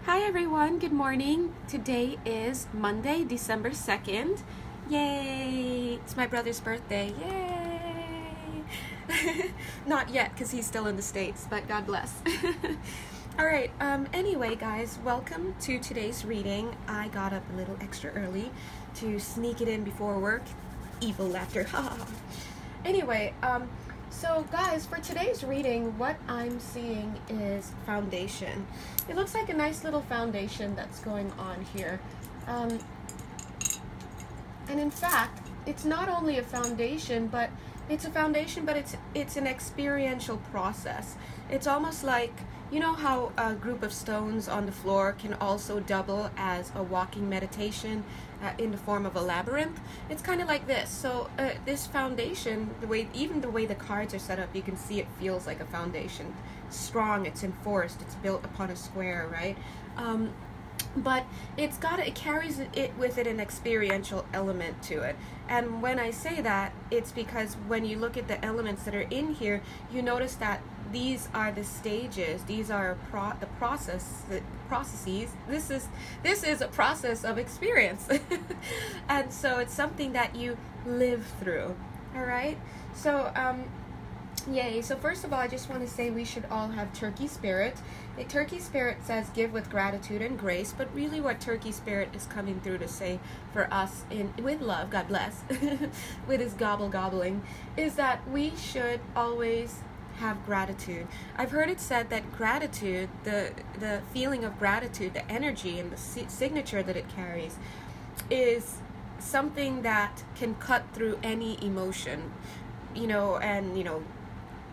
Hi everyone, good morning. Today is Monday, December 2nd. Yay! It's my brother's birthday. Yay! Not yet, because he's still in the States, but God bless. Alright, anyway guys, welcome to today's reading. I got up a little extra early to sneak it in before work. Evil laughter, haha. Anyway, so guys, for today's reading, what I'm seeing is foundation. It looks like a nice little foundation that's going on here. And in fact, it's not only a foundation, but it's an experiential process. It's almost like, you know how a group of stones on the floor can also double as a walking meditation in the form of a labyrinth? It's kind of like this. So this foundation, even the way the cards are set up, you can see it feels like a foundation. Strong, it's enforced, it's built upon a square, right? But it carries it with it an experiential element to it. And when I say that, it's because when you look at the elements that are in here, you notice that these are the stages. These are the processes. This is a process of experience, and so it's something that you live through. All right. So yay. So first of all, I just want to say we should all have turkey spirit. The turkey spirit says give with gratitude and grace, but really what turkey spirit is coming through to say for us with love, God bless, with his gobbling, is that we should always have gratitude. I've heard it said that gratitude, the feeling of gratitude, the energy and the signature that it carries is something that can cut through any emotion,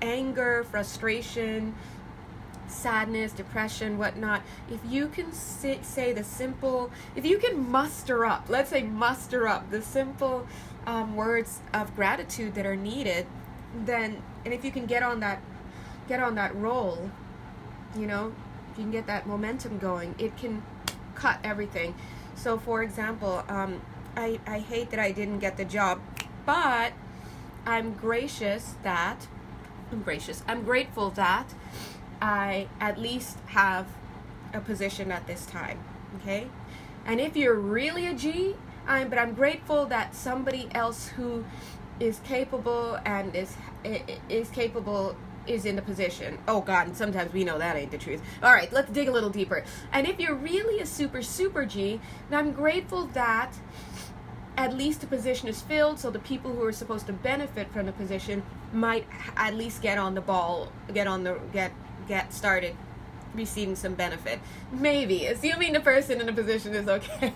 anger, frustration, sadness, depression, whatnot. If you can if you can muster up the simple words of gratitude that are needed, then, and if you can get on that roll, if you can get that momentum going, it can cut everything. So for example, I hate that I didn't get the job, but I'm grateful that I at least have a position at this time, okay? And if you're really a G, I'm grateful that somebody else who is capable and is in the position. Oh God, and sometimes we know that ain't the truth. All right, let's dig a little deeper. And if you're really a super G, then I'm grateful that at least the position is filled, so the people who are supposed to benefit from the position might at least get on the ball, get started receiving some benefit. Maybe, assuming the person in the position is okay.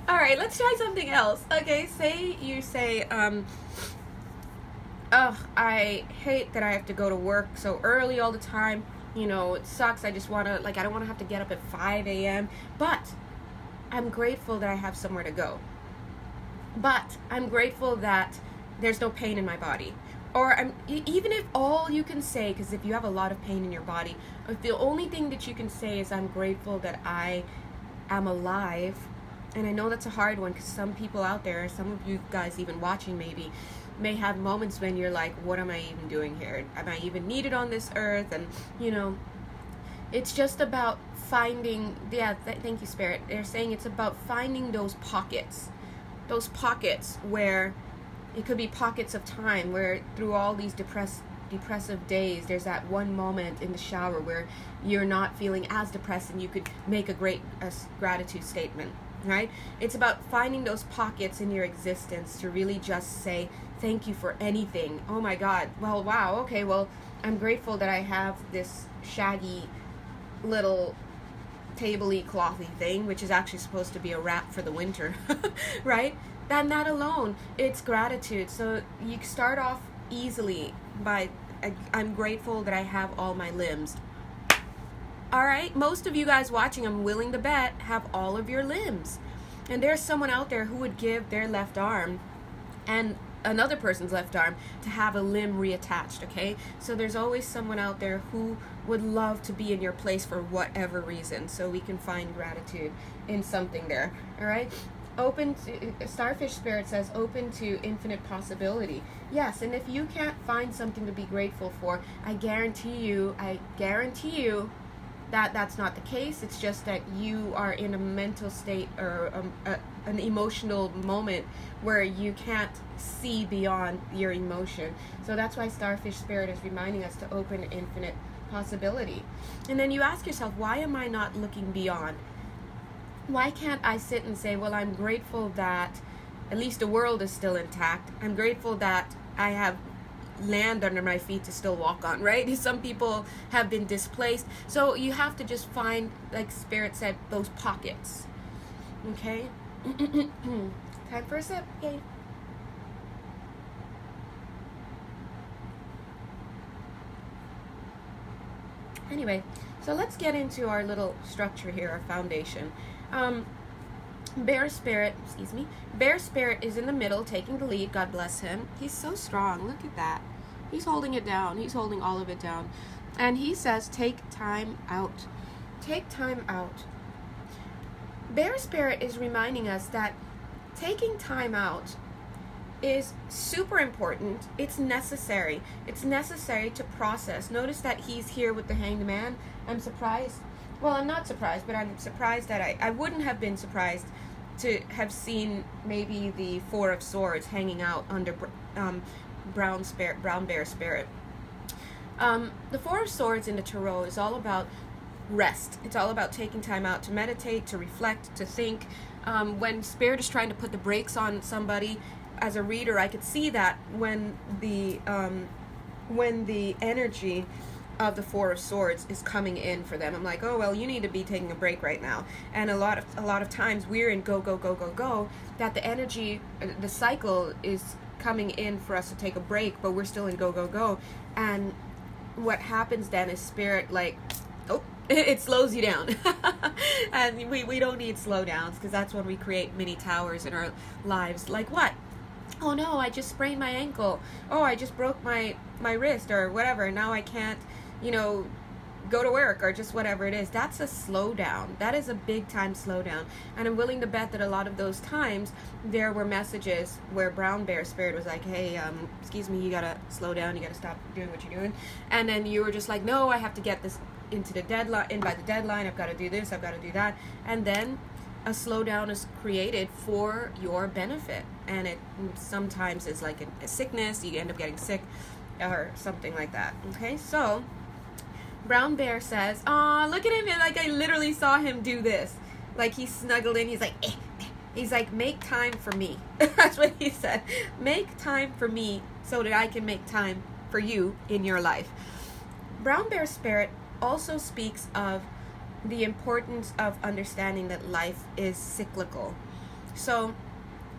All right, let's try something else. Okay, say you say, I hate that I have to go to work so early all the time. It sucks. I don't want to have to get up at 5 a.m. But I'm grateful that I have somewhere to go. But I'm grateful that there's no pain in my body. Or even if all you can say, because if you have a lot of pain in your body, if the only thing that you can say is I'm grateful that I am alive. And I know that's a hard one, because some people out there, some of you guys even watching maybe, may have moments when you're like, what am I even doing here? Am I even needed on this earth? And, it's just about finding, thank you, Spirit. They're saying it's about finding those pockets where it could be pockets of time where through all these depressive days, there's that one moment in the shower where you're not feeling as depressed and you could make a great gratitude statement. Right? It's about finding those pockets in your existence to really just say thank you for anything. Oh my God. Well, wow. Okay. Well, I'm grateful that I have this shaggy little tabley clothy thing, which is actually supposed to be a wrap for the winter, right? Then that alone, it's gratitude. So you start off easily by, I'm grateful that I have all my limbs. All right, most of you guys watching, I'm willing to bet, have all of your limbs. And there's someone out there who would give their left arm and another person's left arm to have a limb reattached, okay? So there's always someone out there who would love to be in your place for whatever reason. So we can find gratitude in something there, all right? Starfish Spirit says open to infinite possibility. Yes, and if you can't find something to be grateful for, I guarantee you that's not the case. It's just that you are in a mental state or an emotional moment where you can't see beyond your emotion. So that's why Starfish Spirit is reminding us to open infinite possibility. And then you ask yourself, why am I not looking beyond? Why can't I sit and say, well, I'm grateful that at least the world is still intact. I'm grateful that I have land under my feet to still walk on, right? Some people have been displaced. So you have to just find, like Spirit said, those pockets. Okay? Time for a sip. Yay. Anyway, so let's get into our little structure here, our foundation. Bear Spirit is in the middle, taking the lead. God bless him. He's so strong. Look at that. He's holding it down. He's holding all of it down. And he says, take time out. Take time out. Bear Spirit is reminding us that taking time out is super important. It's necessary. It's necessary to process. Notice that he's here with the Hanged Man. I'm surprised. Well, I'm not surprised, but I'm surprised that I wouldn't have been surprised to have seen maybe the Four of Swords hanging out under Brown Bear Spirit. The Four of Swords in the Tarot is all about rest. It's all about taking time out to meditate, to reflect, to think. When Spirit is trying to put the brakes on somebody, as a reader, I could see that when the energy of the Four of Swords is coming in for them. I'm like, oh, well, you need to be taking a break right now. And a lot of times we're in go, that the energy, the cycle is coming in for us to take a break, but we're still in go. And what happens then is Spirit, like, oh, it slows you down. And we don't need slowdowns, because that's when we create mini towers in our lives. Like what? Oh no, I just sprained my ankle. Oh, I just broke my wrist or whatever. Now I can't, go to work or just whatever it is. That's a slowdown. That is a big time slowdown. And I'm willing to bet that a lot of those times there were messages where Brown Bear Spirit was like, hey, excuse me, you gotta slow down. You gotta stop doing what you're doing. And then you were just like, no, I have to get this in by the deadline. I've got to do this. I've got to do that. And then a slowdown is created for your benefit, and it sometimes is like a sickness. You end up getting sick or something like that. Okay, so Brown Bear says, "Aw, look at him! Like I literally saw him do this. Like he snuggled in. He's like, he's like, make time for me." That's what he said. Make time for me so that I can make time for you in your life. Brown Bear Spirit also speaks of the importance of understanding that life is cyclical. So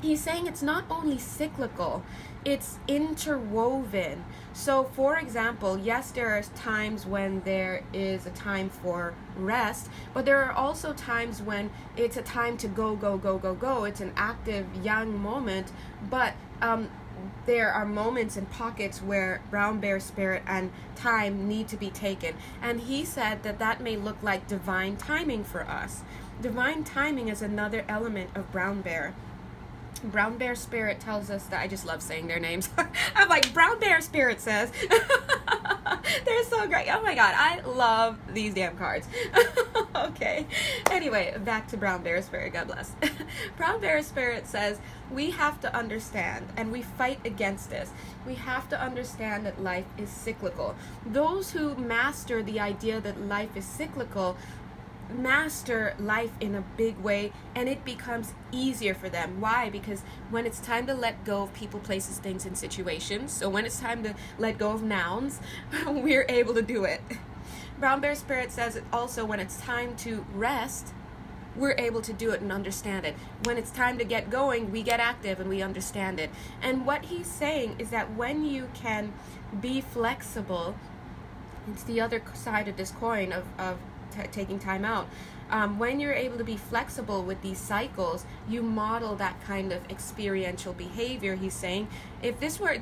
he's saying it's not only cyclical, it's interwoven. So for example, yes, there are times when there is a time for rest, but there are also times when it's a time to go. It's an active young moment, but there are moments and pockets where Brown Bear Spirit and time need to be taken. And he said that may look like divine timing for us. Divine timing is another element of Brown Bear. Brown Bear Spirit tells us that, I just love saying their names. I'm like, Brown Bear Spirit says. They're so great. Oh my God, I love these damn cards. Okay. Anyway, back to Brown Bear Spirit. God bless. Brown Bear Spirit says we have to understand, and we fight against this. We have to understand that life is cyclical. Those who master the idea that life is cyclical master life in a big way, and it becomes easier for them. Why? Because when it's time to let go of people, places, things, and situations, so when it's time to let go of nouns, we're able to do it. Brown Bear Spirit says it also, when it's time to rest, we're able to do it and understand it. When it's time to get going, we get active and we understand it. And what he's saying is that when you can be flexible, it's the other side of this coin of taking time out. When you're able to be flexible with these cycles, you model that kind of experiential behavior. He's saying, if this were,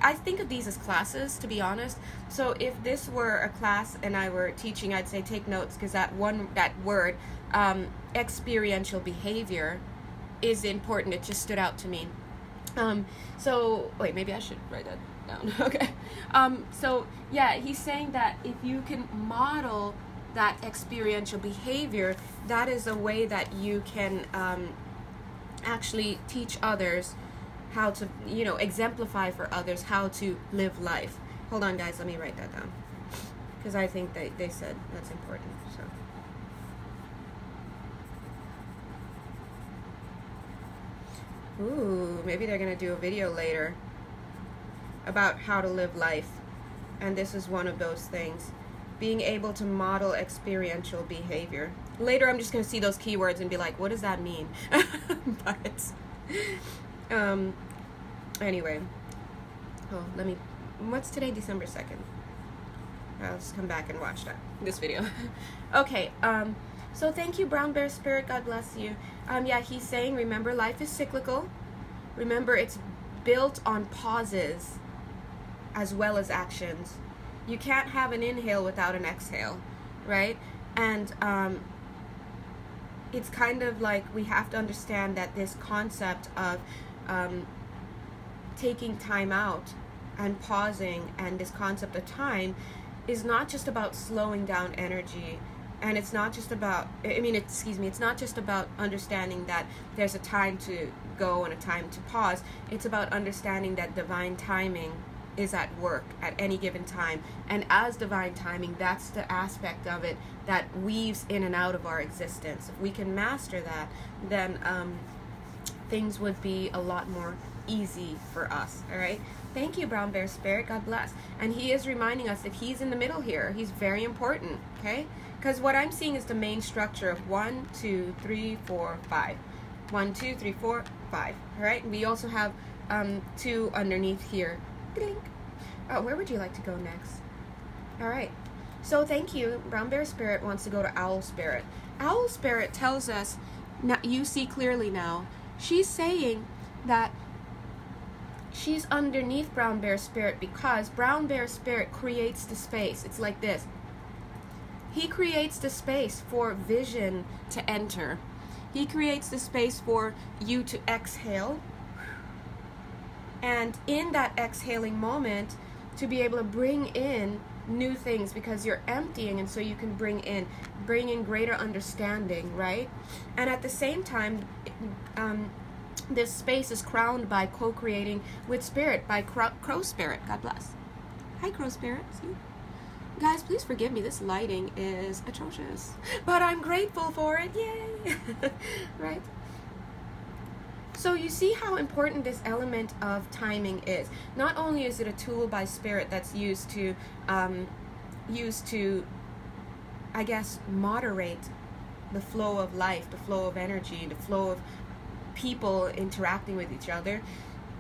I think of these as classes, to be honest. So if this were a class and I were teaching, I'd say take notes, because that word, experiential behavior, is important. It just stood out to me. So wait, maybe I should write that down. Okay. So yeah, he's saying that if you can model that experiential behavior, that is a way that you can actually teach others how to, exemplify for others how to live life. Hold on, guys, let me write that down, because I think they said that's important. So, ooh, maybe they're gonna do a video later about how to live life, and this is one of those things. Being able to model experiential behavior. Later, I'm just gonna see those keywords and be like, what does that mean? But anyway, what's today, December 2nd? I'll just come back and watch this video. Okay, so thank you, Brown Bear Spirit, God bless you. Yeah, he's saying, remember, life is cyclical. Remember, it's built on pauses as well as actions. You can't have an inhale without an exhale, right? And it's kind of like we have to understand that this concept of taking time out and pausing, and this concept of time is not just about slowing down energy, and it's not just about, it's not just about understanding that there's a time to go and a time to pause. It's about understanding that divine timing is at work at any given time, and as divine timing, that's the aspect of it that weaves in and out of our existence. If we can master that, then things would be a lot more easy for us. All right, thank you, Brown Bear Spirit, God bless. And he is reminding us that he's in the middle here. He's very important, okay? Because what I'm seeing is the main structure of 1 2 3 4 5. 1 2 3 4 5. All right, we also have 2 underneath here. Oh, where would you like to go next? All right, so thank you. Brown Bear Spirit wants to go to Owl Spirit. Owl Spirit tells us, now you see clearly now, she's saying that she's underneath Brown Bear Spirit because Brown Bear Spirit creates the space. It's like this. He creates the space for vision to enter. He creates the space for you to exhale. And in that exhaling moment, to be able to bring in new things, because you're emptying, and so you can bring in greater understanding, right? And at the same time, this space is crowned by co-creating with Spirit, by Crow Spirit. God bless. Hi, Crow Spirit. See? Guys, please forgive me. This lighting is atrocious, but I'm grateful for it. Yay! Right? So you see how important this element of timing is. Not only is it a tool by Spirit that's used to, I guess, moderate the flow of life, the flow of energy, the flow of people interacting with each other.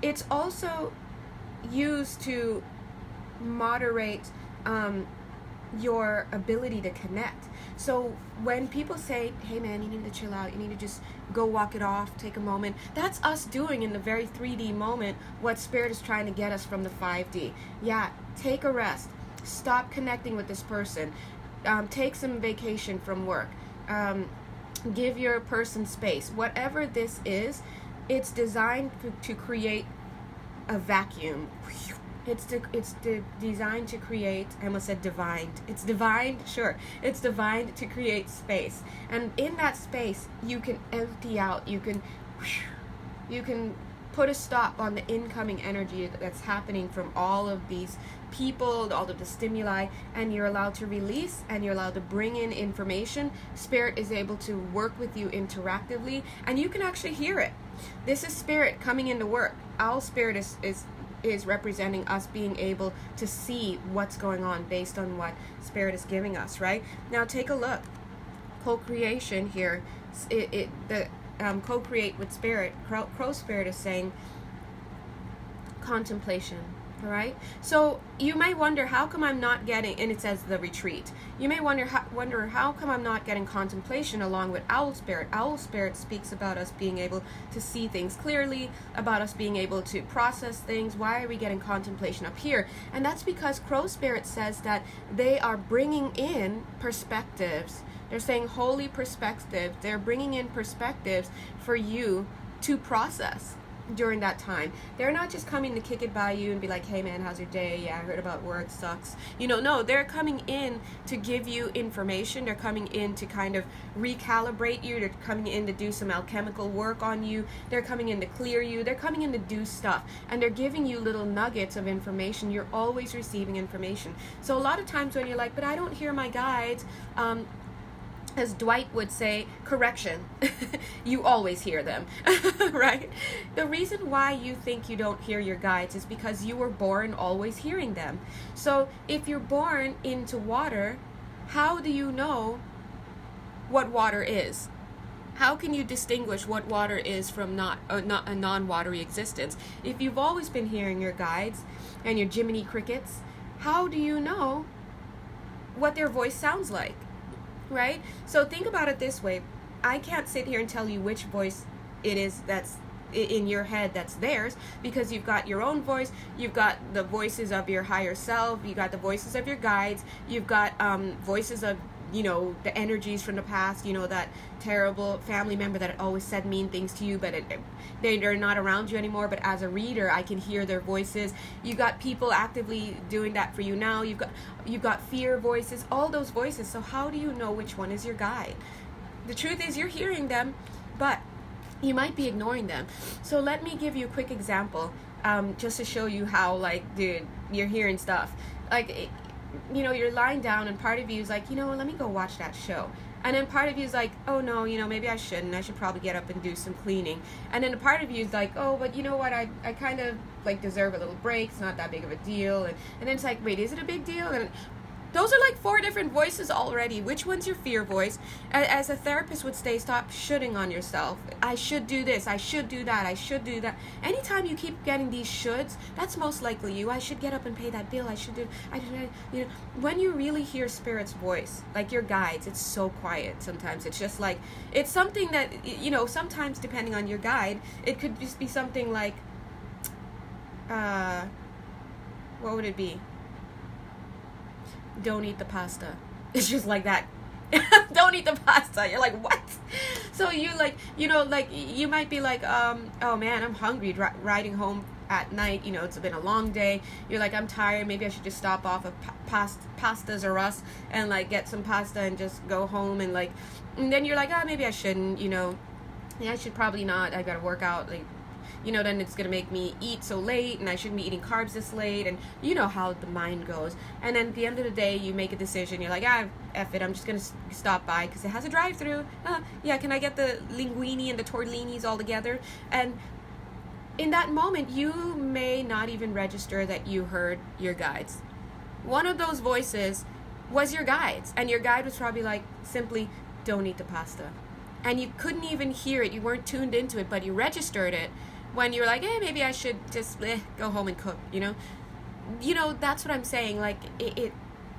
It's also used to moderate your ability to connect. So when people say, hey man, you need to chill out, you need to just go walk it off, take a moment, that's us doing in the very 3D moment what Spirit is trying to get us from the 5D. Yeah, take a rest, stop connecting with this person, take some vacation from work, give your person space. Whatever this is, it's designed to create a vacuum. It's designed to create, I almost said divined. It's divined, sure. It's divined to create space. And in that space, you can empty out. You can put a stop on the incoming energy that's happening from all of these people, all of the stimuli, and you're allowed to release, and you're allowed to bring in information. Spirit is able to work with you interactively, and you can actually hear it. This is Spirit coming into work. Owl Spirit is representing us being able to see what's going on based on what Spirit is giving us, right? Now take a look. Co-creation here, co-create with Spirit. Crow Spirit is saying contemplation, all right? So you may wonder, how come I'm not getting, and it says the retreat. You may wonder how come I'm not getting contemplation along with Owl Spirit. Owl Spirit speaks about us being able to see things clearly, about us being able to process things. Why are we getting contemplation up here? And that's because Crow Spirit says that they are bringing in perspectives. They're saying holy perspective. They're bringing in perspectives for you to process. during that time. They're not just coming to kick it by you and be like, hey man, how's your day? Yeah, I heard about work, sucks. No, they're coming in to give you information. They're coming in to kind of recalibrate you. They're coming in to do some alchemical work on you. They're coming in to clear you. They're coming in to do stuff. And they're giving you little nuggets of information. You're always receiving information. So a lot of times when you're like, but I don't hear my guides, as Dwight would say, correction, you always hear them, right? The reason why you think you don't hear your guides is because you were born always hearing them. So if you're born into water, how do you know what water is? How can you distinguish what water is from not a non-watery existence? If you've always been hearing your guides and your Jiminy Crickets, how do you know what their voice sounds like? Right? So think about it this way. I can't sit here and tell you which voice it is that's in your head that's theirs, because you've got your own voice, you've got the voices of your higher self, you got the voices of your guides, you've got voices of the energies from the past, that terrible family member that always said mean things to you, but they're not around you anymore, but as a reader I can hear their voices. You got people actively doing that for you now. You've got fear voices, all those voices. So how do you know which one is your guide? The truth is you're hearing them, but you might be ignoring them. So let me give you a quick example, just to show you how, dude, you're hearing stuff. You're lying down and part of you is like, let me go watch that show. And then part of you is like, oh no, maybe I shouldn't. I should probably get up and do some cleaning. And then a part of you is like, oh, but you know what? I kind of deserve a little break. It's not that big of a deal. And then it's like, wait, is it a big deal? And those are 4 different voices already. Which one's your fear voice? As a therapist would say, stop shoulding on yourself. I should do this. I should do that. I should do that. Anytime you keep getting these shoulds, that's most likely you. I should get up and pay that bill. I should do. When you really hear Spirit's voice, like your guides, it's so quiet. Sometimes it's just it's something that sometimes depending on your guide, it could just be something like, what would it be? Don't eat the pasta. It's just like that. Don't eat the pasta. You're like, what? So you you might be like, oh man, I'm hungry, riding home at night, it's been a long day. You're like, I'm tired, maybe I should just stop off of Pastas R Us and get some pasta and just go home, and then you're like, maybe I shouldn't, yeah, I should probably not, I gotta work out, then it's going to make me eat so late, and I shouldn't be eating carbs this late, and you know how the mind goes. And then at the end of the day, you make a decision. You're like, F it, I'm just going to stop by because it has a drive-thru. Yeah, can I get the linguine and the tortellinis all together? And in that moment, you may not even register that you heard your guides. One of those voices was your guides, and your guide was probably simply, don't eat the pasta. And you couldn't even hear it. You weren't tuned into it, but you registered it when you're like, hey, maybe I should just go home and cook, that's what I'm saying.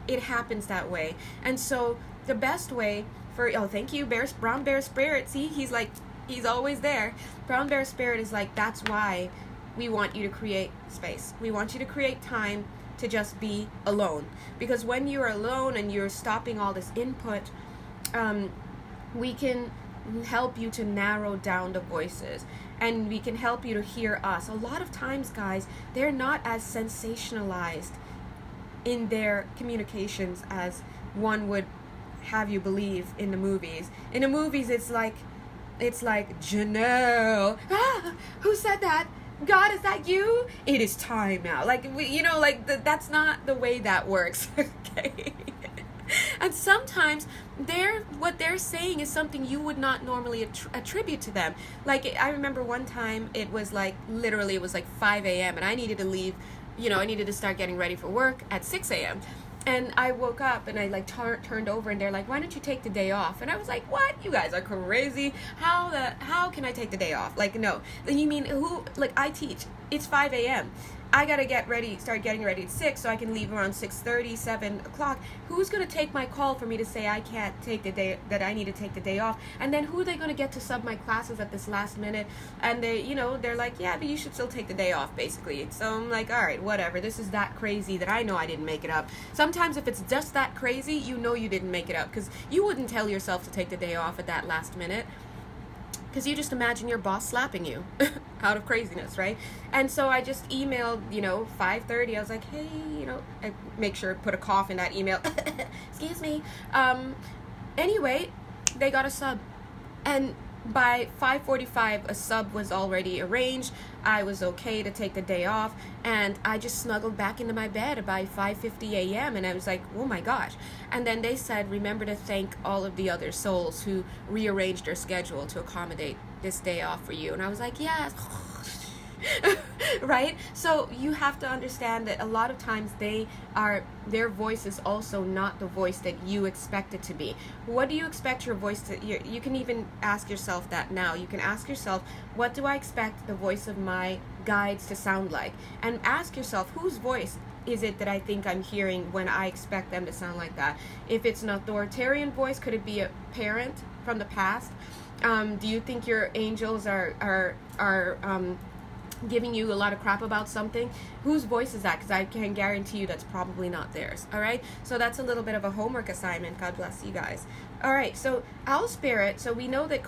It happens that way. And so the best way for, thank you, Brown Bear Spirit. See, he's always there. Brown Bear Spirit is that's why we want you to create space. We want you to create time to just be alone. Because when you're alone and you're stopping all this input, we can help you to narrow down the voices, and we can help you to hear us. A lot of times, guys, they're not as sensationalized in their communications as one would have you believe in the movies. In the movies, it's like Jonelle, who said that? God, is that you? It is time now. That's not the way that works. Okay. And sometimes what they're saying is something you would not normally attribute to them. I remember one time it was literally it was 5 a.m. and I needed to leave, I needed to start getting ready for work at 6 a.m. And I woke up and I turned over and they're like, why don't you take the day off? And I was like, what? You guys are crazy. How can I take the day off? No. You mean who? I teach. It's 5 a.m. I gotta start getting ready at 6 so I can leave around 6:30, 7 o'clock. Who's gonna take my call for me to say I can't take the day, that I need to take the day off? And then who are they gonna get to sub my classes at this last minute? And they're like, yeah, but you should still take the day off, basically. So I'm like, all right, whatever. This is that crazy that I know I didn't make it up. Sometimes if it's just that crazy, you didn't make it up, because you wouldn't tell yourself to take the day off at that last minute. Because you just imagine your boss slapping you. out of craziness, right? And so I just emailed, 5:30. I was like, hey, I make sure to put a cough in that email. Excuse me. Anyway, they got a sub. And by 5:45, a sub was already arranged. I was okay to take the day off, and I just snuggled back into my bed by 5:50 a.m. and I was like, oh my gosh. And then they said, remember to thank all of the other souls who rearranged their schedule to accommodate this day off for you. And I was like, yes. Right? So you have to understand that a lot of times their voice is also not the voice that you expect it to be. What do you expect your voice to, you can even ask yourself that now. You can ask yourself, what do I expect the voice of my guides to sound like? And ask yourself, whose voice is it that I think I'm hearing when I expect them to sound like that? If it's an authoritarian voice, could it be a parent from the past? Do you think your angels are giving you a lot of crap about something? Whose voice is that? Because I can guarantee you that's probably not theirs. All right, so that's a little bit of a homework assignment. God bless you guys. All right, so owl spirit, so we know that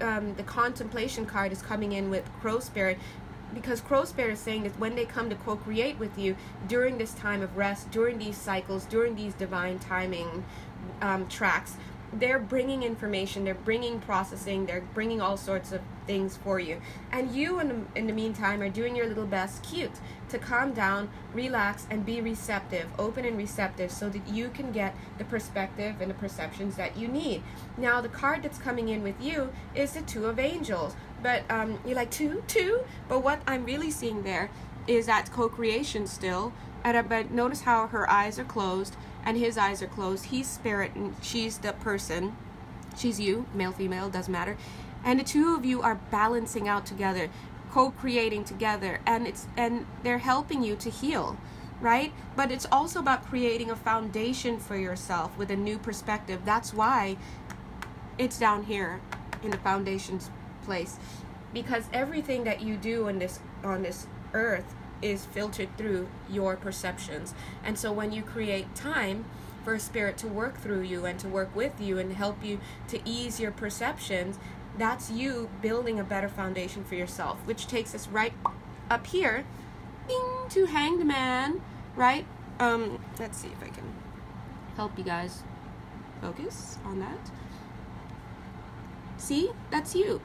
the contemplation card is coming in with crow spirit, because crow spirit is saying that when they come to co-create with you during this time of rest, during these cycles, during these divine timing tracks, they're bringing information, they're bringing processing, they're bringing all sorts of things for you. And you, in the meantime, are doing your little best, cute, to calm down, relax, and be receptive, open and receptive, so that you can get the perspective and the perceptions that you need. Now, the card that's coming in with you is the Two of Angels. But you're like, two? But what I'm really seeing there is that co-creation still. But notice how her eyes are closed and his eyes are closed. He's spirit and she's the person. She's you, male, female, doesn't matter. And the two of you are balancing out together, co-creating together, and they're helping you to heal, right? But it's also about creating a foundation for yourself with a new perspective. That's why it's down here in the foundations place, because everything that you do on this earth is filtered through your perceptions. And so when you create time for a spirit to work through you and to work with you and help you to ease your perceptions, that's you building a better foundation for yourself, which takes us right up here, ding, to Hanged Man, right? Let's see if I can help you guys focus on that. See, that's you.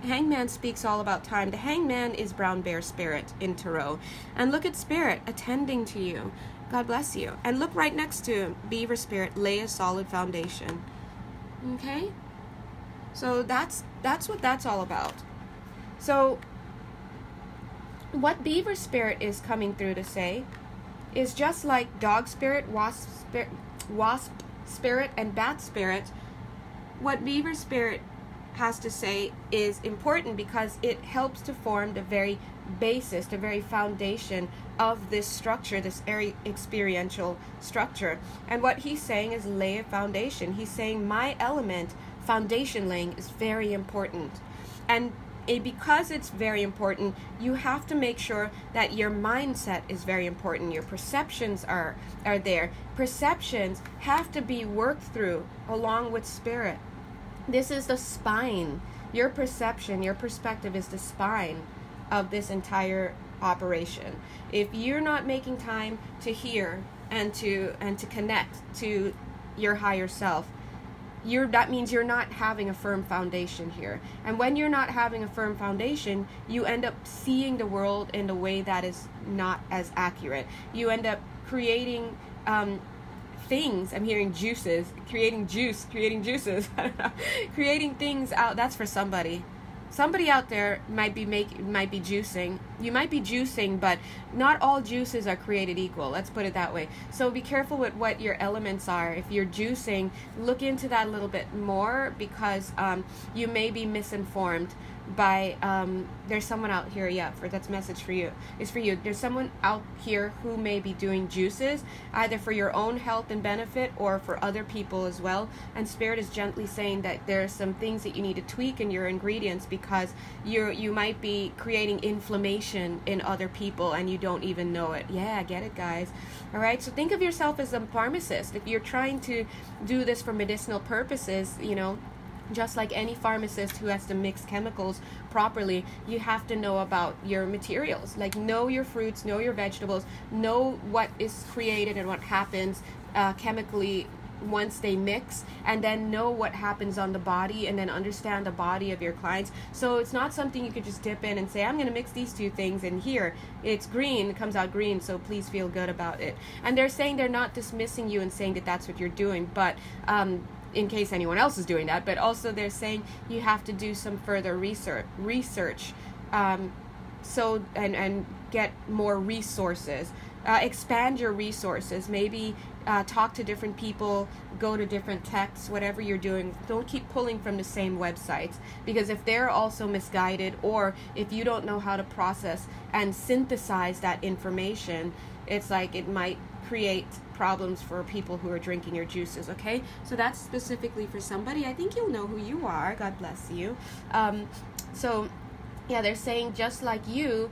Hangman speaks all about time. The Hangman is brown bear spirit in tarot. And look at spirit attending to you. God bless you. And look right next to beaver spirit, lay a solid foundation. Okay? So that's what that's all about. So what beaver spirit is coming through to say is, just like dog spirit, wasp spirit, and bat spirit, what beaver spirit has to say is important because it helps to form the very basis, the very foundation of this structure, this experiential structure. And what he's saying is lay a foundation. He's saying my element, foundation laying, is very important. And because it's very important, you have to make sure that your mindset is very important. Your perceptions are there. Perceptions have to be worked through along with spirit. This is the spine. Your perception, your perspective is the spine of this entire operation. If you're not making time to hear and to connect to your higher self, that means you're not having a firm foundation here. And when you're not having a firm foundation, you end up seeing the world in a way that is not as accurate. You end up creating things. I'm hearing juices, creating juices. I don't know. Creating things out. That's for somebody. Somebody out there might be juicing. You might be juicing, but not all juices are created equal. Let's put it that way. So be careful with what your elements are. If you're juicing, look into that a little bit more, because you may be misinformed by there's someone out here, that's message for you. It's for you. There's someone out here who may be doing juices either for your own health and benefit or for other people as well. And spirit is gently saying that there are some things that you need to tweak in your ingredients, because you might be creating inflammation in other people and you don't even know it. Yeah, get it, guys. All right, so think of yourself as a pharmacist. If you're trying to do this for medicinal purposes, Just like any pharmacist who has to mix chemicals properly, you have to know about your materials. Like, know your fruits, know your vegetables, know what is created and what happens chemically once they mix, and then know what happens on the body, and then understand the body of your clients. So it's not something you could just dip in and say, I'm going to mix these two things, and here it's green, it comes out green, so please feel good about it. And they're saying they're not dismissing you and saying that that's what you're doing, but in case anyone else is doing that, but also they're saying you have to do some further research so and get more resources, expand your resources, maybe talk to different people, go to different texts, whatever you're doing. Don't keep pulling from the same websites, because if they're also misguided, or if you don't know how to process and synthesize that information, it's like it might create problems for people who are drinking your juices. Okay, so that's specifically for somebody. I think you'll know who you are. God bless you. So yeah, they're saying just like you,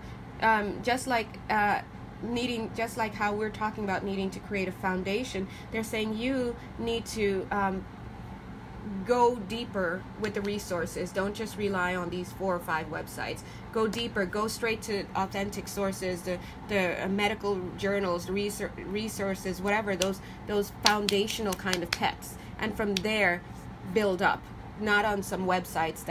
just like how we're talking about needing to create a foundation, they're saying you need to go deeper with the resources. Don't just rely on these 4 or 5 websites. Go deeper. Go straight to authentic sources, the medical journals, the resources, whatever, those foundational kind of texts. And from there, build up. Not on some websites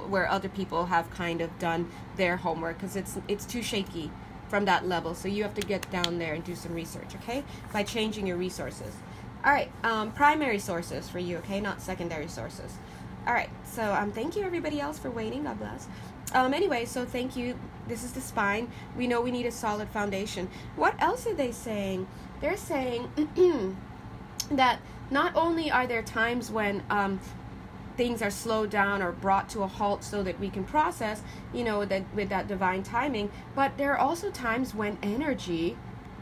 where other people have kind of done their homework, because it's too shaky from that level. So you have to get down there and do some research, okay? By changing your resources. All right, primary sources for you, okay? Not secondary sources. All right, so thank you everybody else for waiting. God bless. Anyway, so thank you. This is the spine. We know we need a solid foundation. What else are they saying? They're saying that not only are there times when things are slowed down or brought to a halt so that we can process, that with that divine timing, but there are also times when energy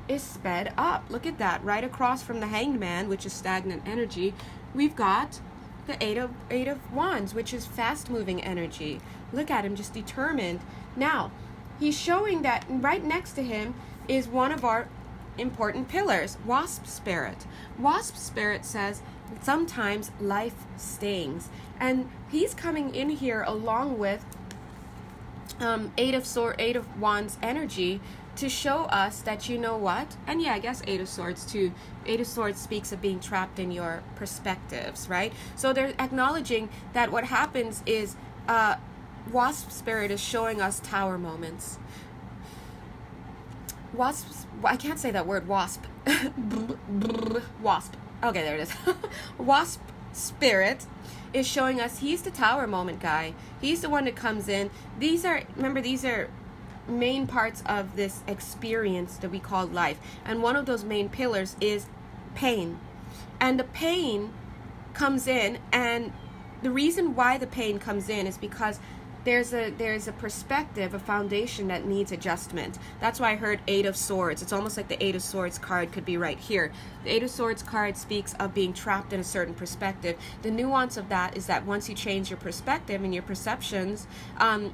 is sped up. Look at that. Right across from the Hanged Man, which is stagnant energy, we've got the Eight of Wands, which is fast-moving energy. Look at him, just determined. Now, he's showing that right next to him is one of our important pillars, Wasp Spirit. Wasp Spirit says sometimes life stings. And he's coming in here along with Eight of Wands energy to show us that, you know what? And yeah, I guess Eight of Swords too. Eight of Swords speaks of being trapped in your perspectives, right? So they're acknowledging that what happens is Wasp Spirit is showing us tower moments. I can't say that word, wasp. Wasp. Okay, there it is. Wasp Spirit is showing us he's the tower moment guy. He's the one that comes in. These are main parts of this experience that we call life. And one of those main pillars is pain. And the pain comes in, and the reason why the pain comes in is because there's a perspective, a foundation that needs adjustment. That's why I heard Eight of Swords. It's almost like the Eight of Swords card could be right here. The Eight of Swords card speaks of being trapped in a certain perspective. The nuance of that is that once you change your perspective and your perceptions,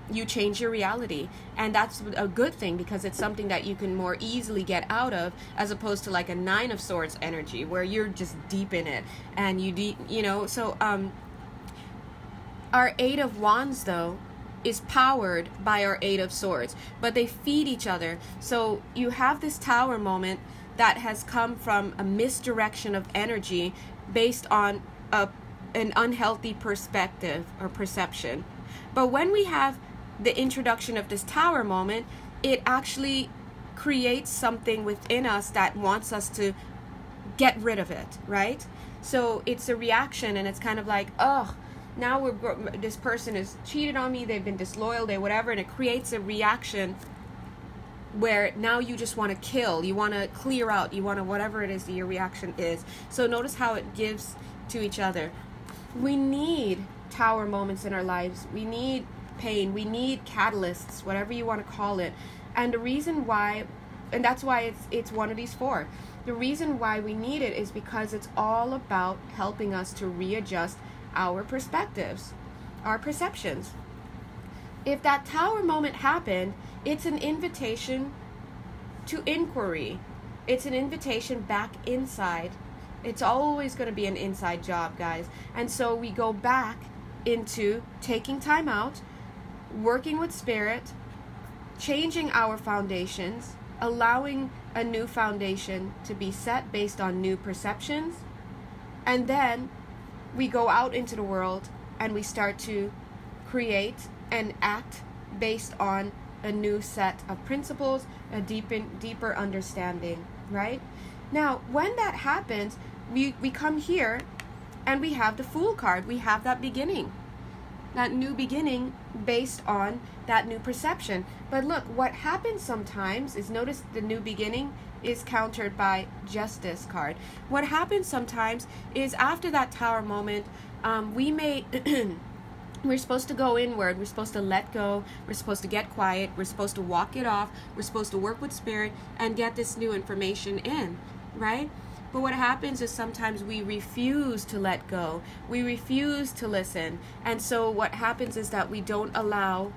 you change your reality. And that's a good thing, because it's something that you can more easily get out of, as opposed to like a Nine of Swords energy where you're just deep in it. And so our Eight of Wands, though, is powered by our Eight of Swords, but they feed each other. So you have this tower moment that has come from a misdirection of energy based on an unhealthy perspective or perception. But when we have the introduction of this tower moment, it actually creates something within us that wants us to get rid of it, right? So it's a reaction, and it's kind of like, now this person has cheated on me, they've been disloyal, they whatever, and it creates a reaction where now you just want to kill, you want to clear out, you want to whatever it is that your reaction is. So notice how it gives to each other. We need tower moments in our lives. We need pain. We need catalysts, whatever you want to call it. And the reason why, and that's why it's one of these 4. The reason why we need it is because it's all about helping us to readjust our perspectives, our perceptions. If that tower moment happened, it's an invitation to inquiry. It's an invitation back inside. It's always going to be an inside job, guys. And so we go back into taking time out, working with spirit, changing our foundations, allowing a new foundation to be set based on new perceptions, and then we go out into the world and we start to create and act based on a new set of principles, a deeper understanding, right? Now, when that happens, we come here and we have the Fool card. We have that beginning, that new beginning based on that new perception. But look, what happens sometimes is, notice the new beginning is countered by Justice card. What happens sometimes is after that Tower moment, we may we're supposed to go inward, we're supposed to let go, we're supposed to get quiet, we're supposed to walk it off, we're supposed to work with spirit and get this new information in, right? But what happens is sometimes we refuse to let go, we refuse to listen, and so what happens is that we don't allow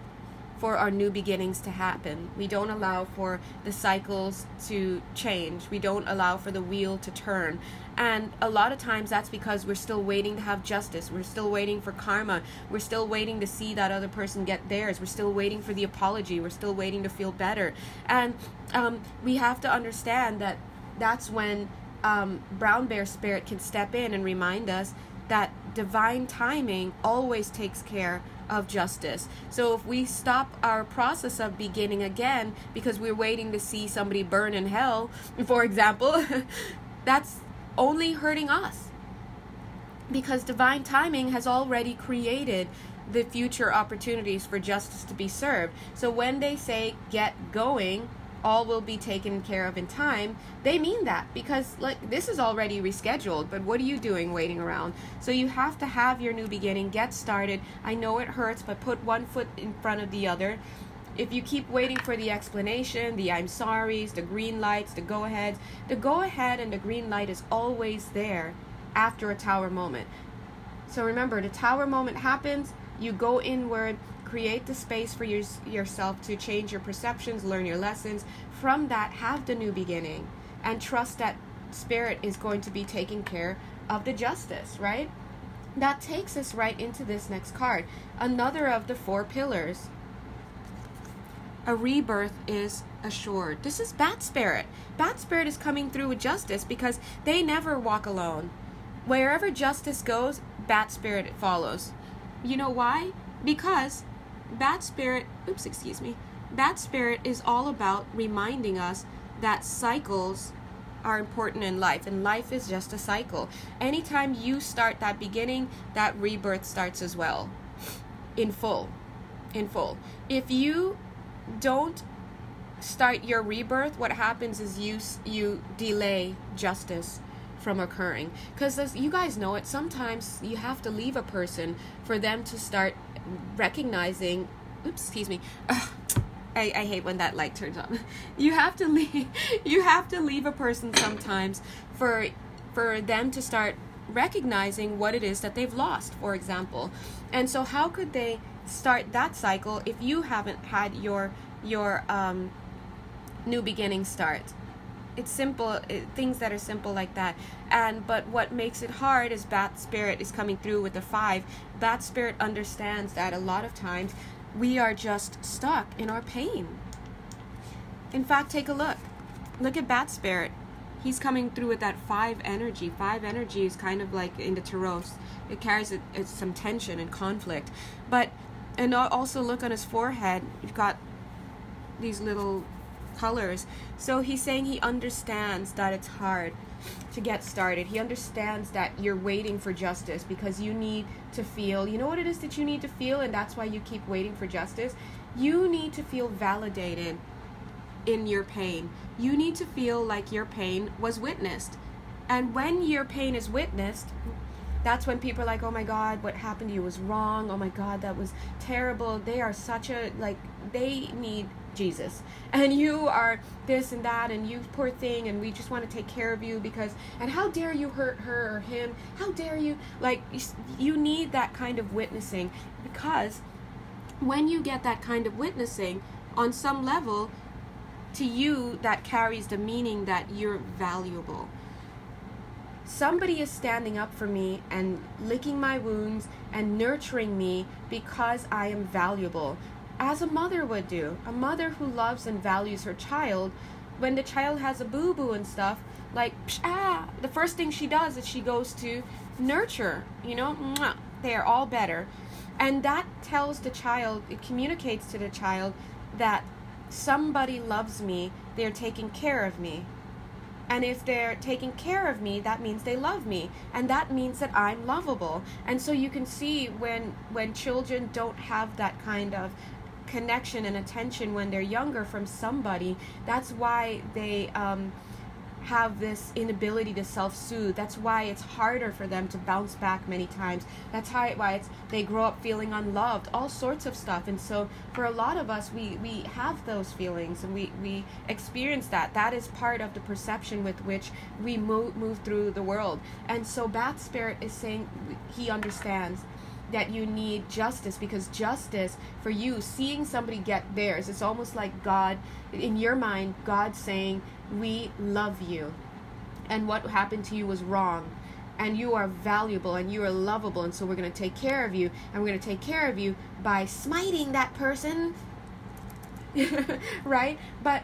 for our new beginnings to happen. We don't allow for the cycles to change. We don't allow for the wheel to turn. And a lot of times that's because we're still waiting to have justice. We're still waiting for karma. We're still waiting to see that other person get theirs. We're still waiting for the apology. We're still waiting to feel better. And we have to understand that that's when Brown Bear Spirit can step in and remind us that divine timing always takes care of justice. So if we stop our process of beginning again because we're waiting to see somebody burn in hell, for example, that's only hurting us, because divine timing has already created the future opportunities for justice to be served. So when they say get going, all will be taken care of in time, they mean that, because like this is already rescheduled, but what are you doing waiting around? So you have to have your new beginning, get started. I know it hurts, but put one foot in front of the other. If you keep waiting for the explanation, the I'm sorry's, the green lights, the go ahead and the green light is always there after a Tower moment. So remember, the Tower moment happens, you go inward, create the space for yourself to change your perceptions, learn your lessons. From that, have the new beginning and trust that spirit is going to be taking care of the justice, right? That takes us right into this next card. Another of the 4 pillars. A rebirth is assured. This is Bat Spirit. Bat Spirit is coming through with justice because they never walk alone. Wherever justice goes, Bat Spirit follows. You know why? Because Bat Spirit is all about reminding us that cycles are important in life, and life is just a cycle. Anytime you start that beginning, that rebirth starts as well, in full. If you don't start your rebirth, what happens is you delay justice from occurring, because as you guys know it, sometimes you have to leave a person for them to start recognizing, I hate when that light turns on. You have to leave a person sometimes for them to start recognizing what it is that they've lost, for example. And so how could they start that cycle if you haven't had your new beginning start? It's simple, things that are simple like that. But what makes it hard is Bat Spirit is coming through with the 5. Bat Spirit understands that a lot of times we are just stuck in our pain. In fact, take a look. Look at Bat Spirit. He's coming through with that 5 energy. 5 energy is kind of like in the tarot. It carries it's some tension and conflict. And also look on his forehead. You've got these little colors. So he's saying he understands that it's hard to get started. He understands that you're waiting for justice because you need to feel, you know what it is that you need to feel, and that's why you keep waiting for justice? You need to feel validated in your pain. You need to feel like your pain was witnessed. And when your pain is witnessed, that's when people are like, oh my God, what happened to you was wrong. Oh my God, that was terrible. They are such a, they need Jesus. And you are this and that, and you poor thing, and we just want to take care of you because, and how dare you hurt her or him? How dare you? You need that kind of witnessing, because when you get that kind of witnessing, on some level, to you, that carries the meaning that you're valuable. somebody is standing up for me and licking my wounds and nurturing me because I am valuable, as a mother would do. A mother who loves and values her child, when the child has a boo-boo and stuff, like, the first thing she does is she goes to nurture, they're all better. And that tells the child, it communicates to the child that somebody loves me, they're taking care of me. And if they're taking care of me, that means they love me. And that means that I'm lovable. And so you can see when children don't have that kind of connection and attention when they're younger from somebody, that's why they have this inability to self-soothe. That's why it's harder for them to bounce back many times. That's why they grow up feeling unloved, all sorts of stuff. And so for a lot of us, we have those feelings, and we experience that. That is part of the perception with which we move through the world. And so Bat Spirit is saying he understands that you need justice, because justice for you, seeing somebody get theirs, it's almost like God, in your mind, God saying, we love you, and what happened to you was wrong, and you are valuable, and you are lovable, and so we're going to take care of you, and we're going to take care of you by smiting that person, right? But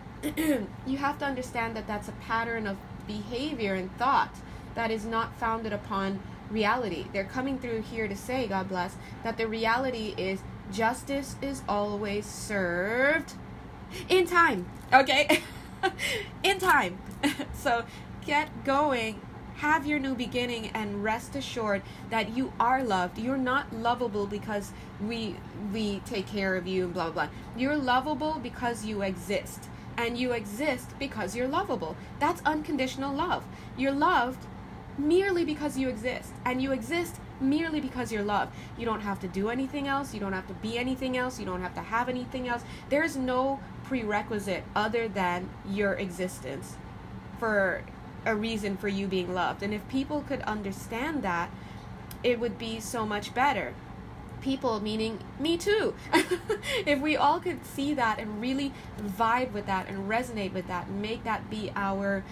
you have to understand that that's a pattern of behavior and thought that is not founded upon reality. They're coming through here to say, God bless, that the reality is justice is always served in time, okay? In time. So get going, have your new beginning, and rest assured that you are loved. You're not lovable because we take care of you and blah, blah, blah. You're lovable because you exist, and you exist because you're lovable. That's unconditional love. You're loved merely because you exist, and you exist merely because you're loved. You don't have to do anything else. You don't have to be anything else. You don't have to have anything else. There's no prerequisite other than your existence for a reason for you being loved. And if people could understand that, it would be so much better. People, meaning me too. If we all could see that and really vibe with that and resonate with that and make that be our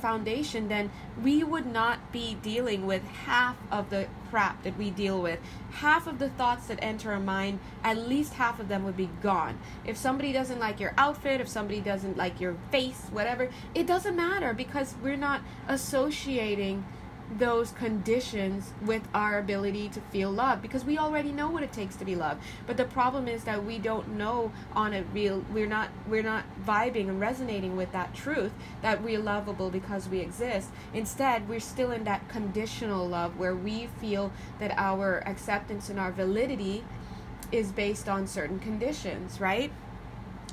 foundation, then we would not be dealing with half of the crap that we deal with. Half of the thoughts that enter our mind, at least half of them would be gone. If somebody doesn't like your outfit, if somebody doesn't like your face, whatever, it doesn't matter, because we're not associating those conditions with our ability to feel love, because we already know what it takes to be loved. But the problem is that we don't know on a real, we're not vibing and resonating with that truth that we're lovable because we exist. Instead, we're still in that conditional love where we feel that our acceptance and our validity is based on certain conditions, right?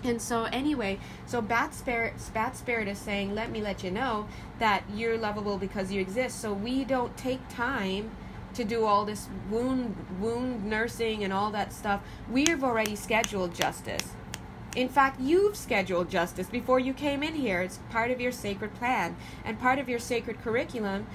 And so anyway, so Bat Spirit is saying, let me let you know that you're lovable because you exist. So we don't take time to do all this wound nursing and all that stuff. We've already scheduled justice. In fact, you've scheduled justice before you came in here. It's part of your sacred plan and part of your sacred curriculum.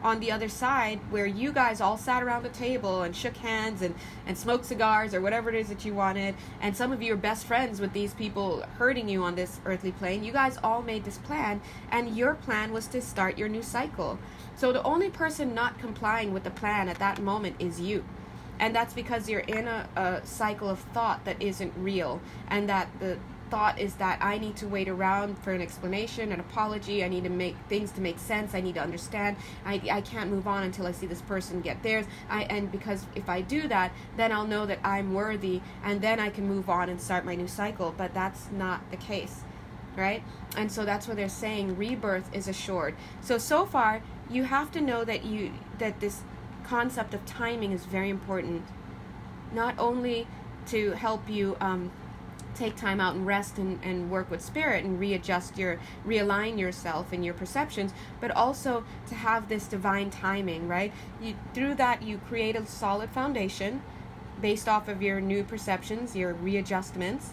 On the other side, where you guys all sat around the table and shook hands and smoked cigars or whatever it is that you wanted, and some of you are best friends with these people hurting you on this earthly plane, you guys all made this plan, and your plan was to start your new cycle. So the only person not complying with the plan at that moment is you. And that's because you're in a cycle of thought that isn't real, and that the thought is that I need to wait around for an explanation, an apology. I need to make things to make sense. I need to understand. I can't move on until I see this person get theirs. And because if I do that, then I'll know that I'm worthy, and then I can move on and start my new cycle. But that's not the case, right? And so that's what they're saying. Rebirth is assured. So far, you have to know that this concept of timing is very important, not only to help you take time out and rest and work with spirit and realign yourself and your perceptions, but also to have this divine timing, right? Through that, you create a solid foundation based off of your new perceptions, your readjustments.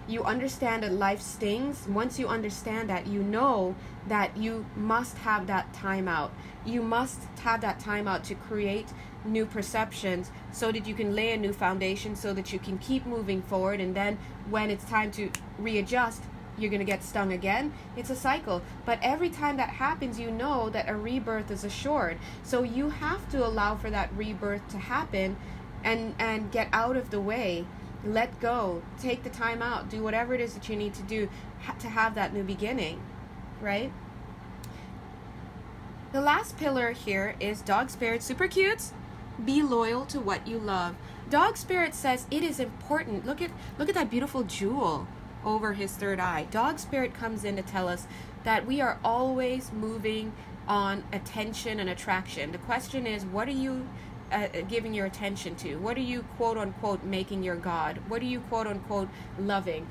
You understand that life stings. Once you understand that, you know that you must have that time out. You must have that time out to create new perceptions so that you can lay a new foundation so that you can keep moving forward, and then when it's time to readjust, you're going to get stung again. It's a cycle. But every time that happens, you know that a rebirth is assured. So you have to allow for that rebirth to happen and get out of the way. Let go. Take the time out. Do whatever it is that you need to do to have that new beginning, right? The last pillar here is dog spirit. Super cute. Be loyal to what you love. Dog spirit says it is important. Look at that beautiful jewel over his third eye. Dog spirit comes in to tell us that we are always moving on attention and attraction. The question is, what are you giving your attention to? What are you quote unquote making your God? What are you quote unquote loving?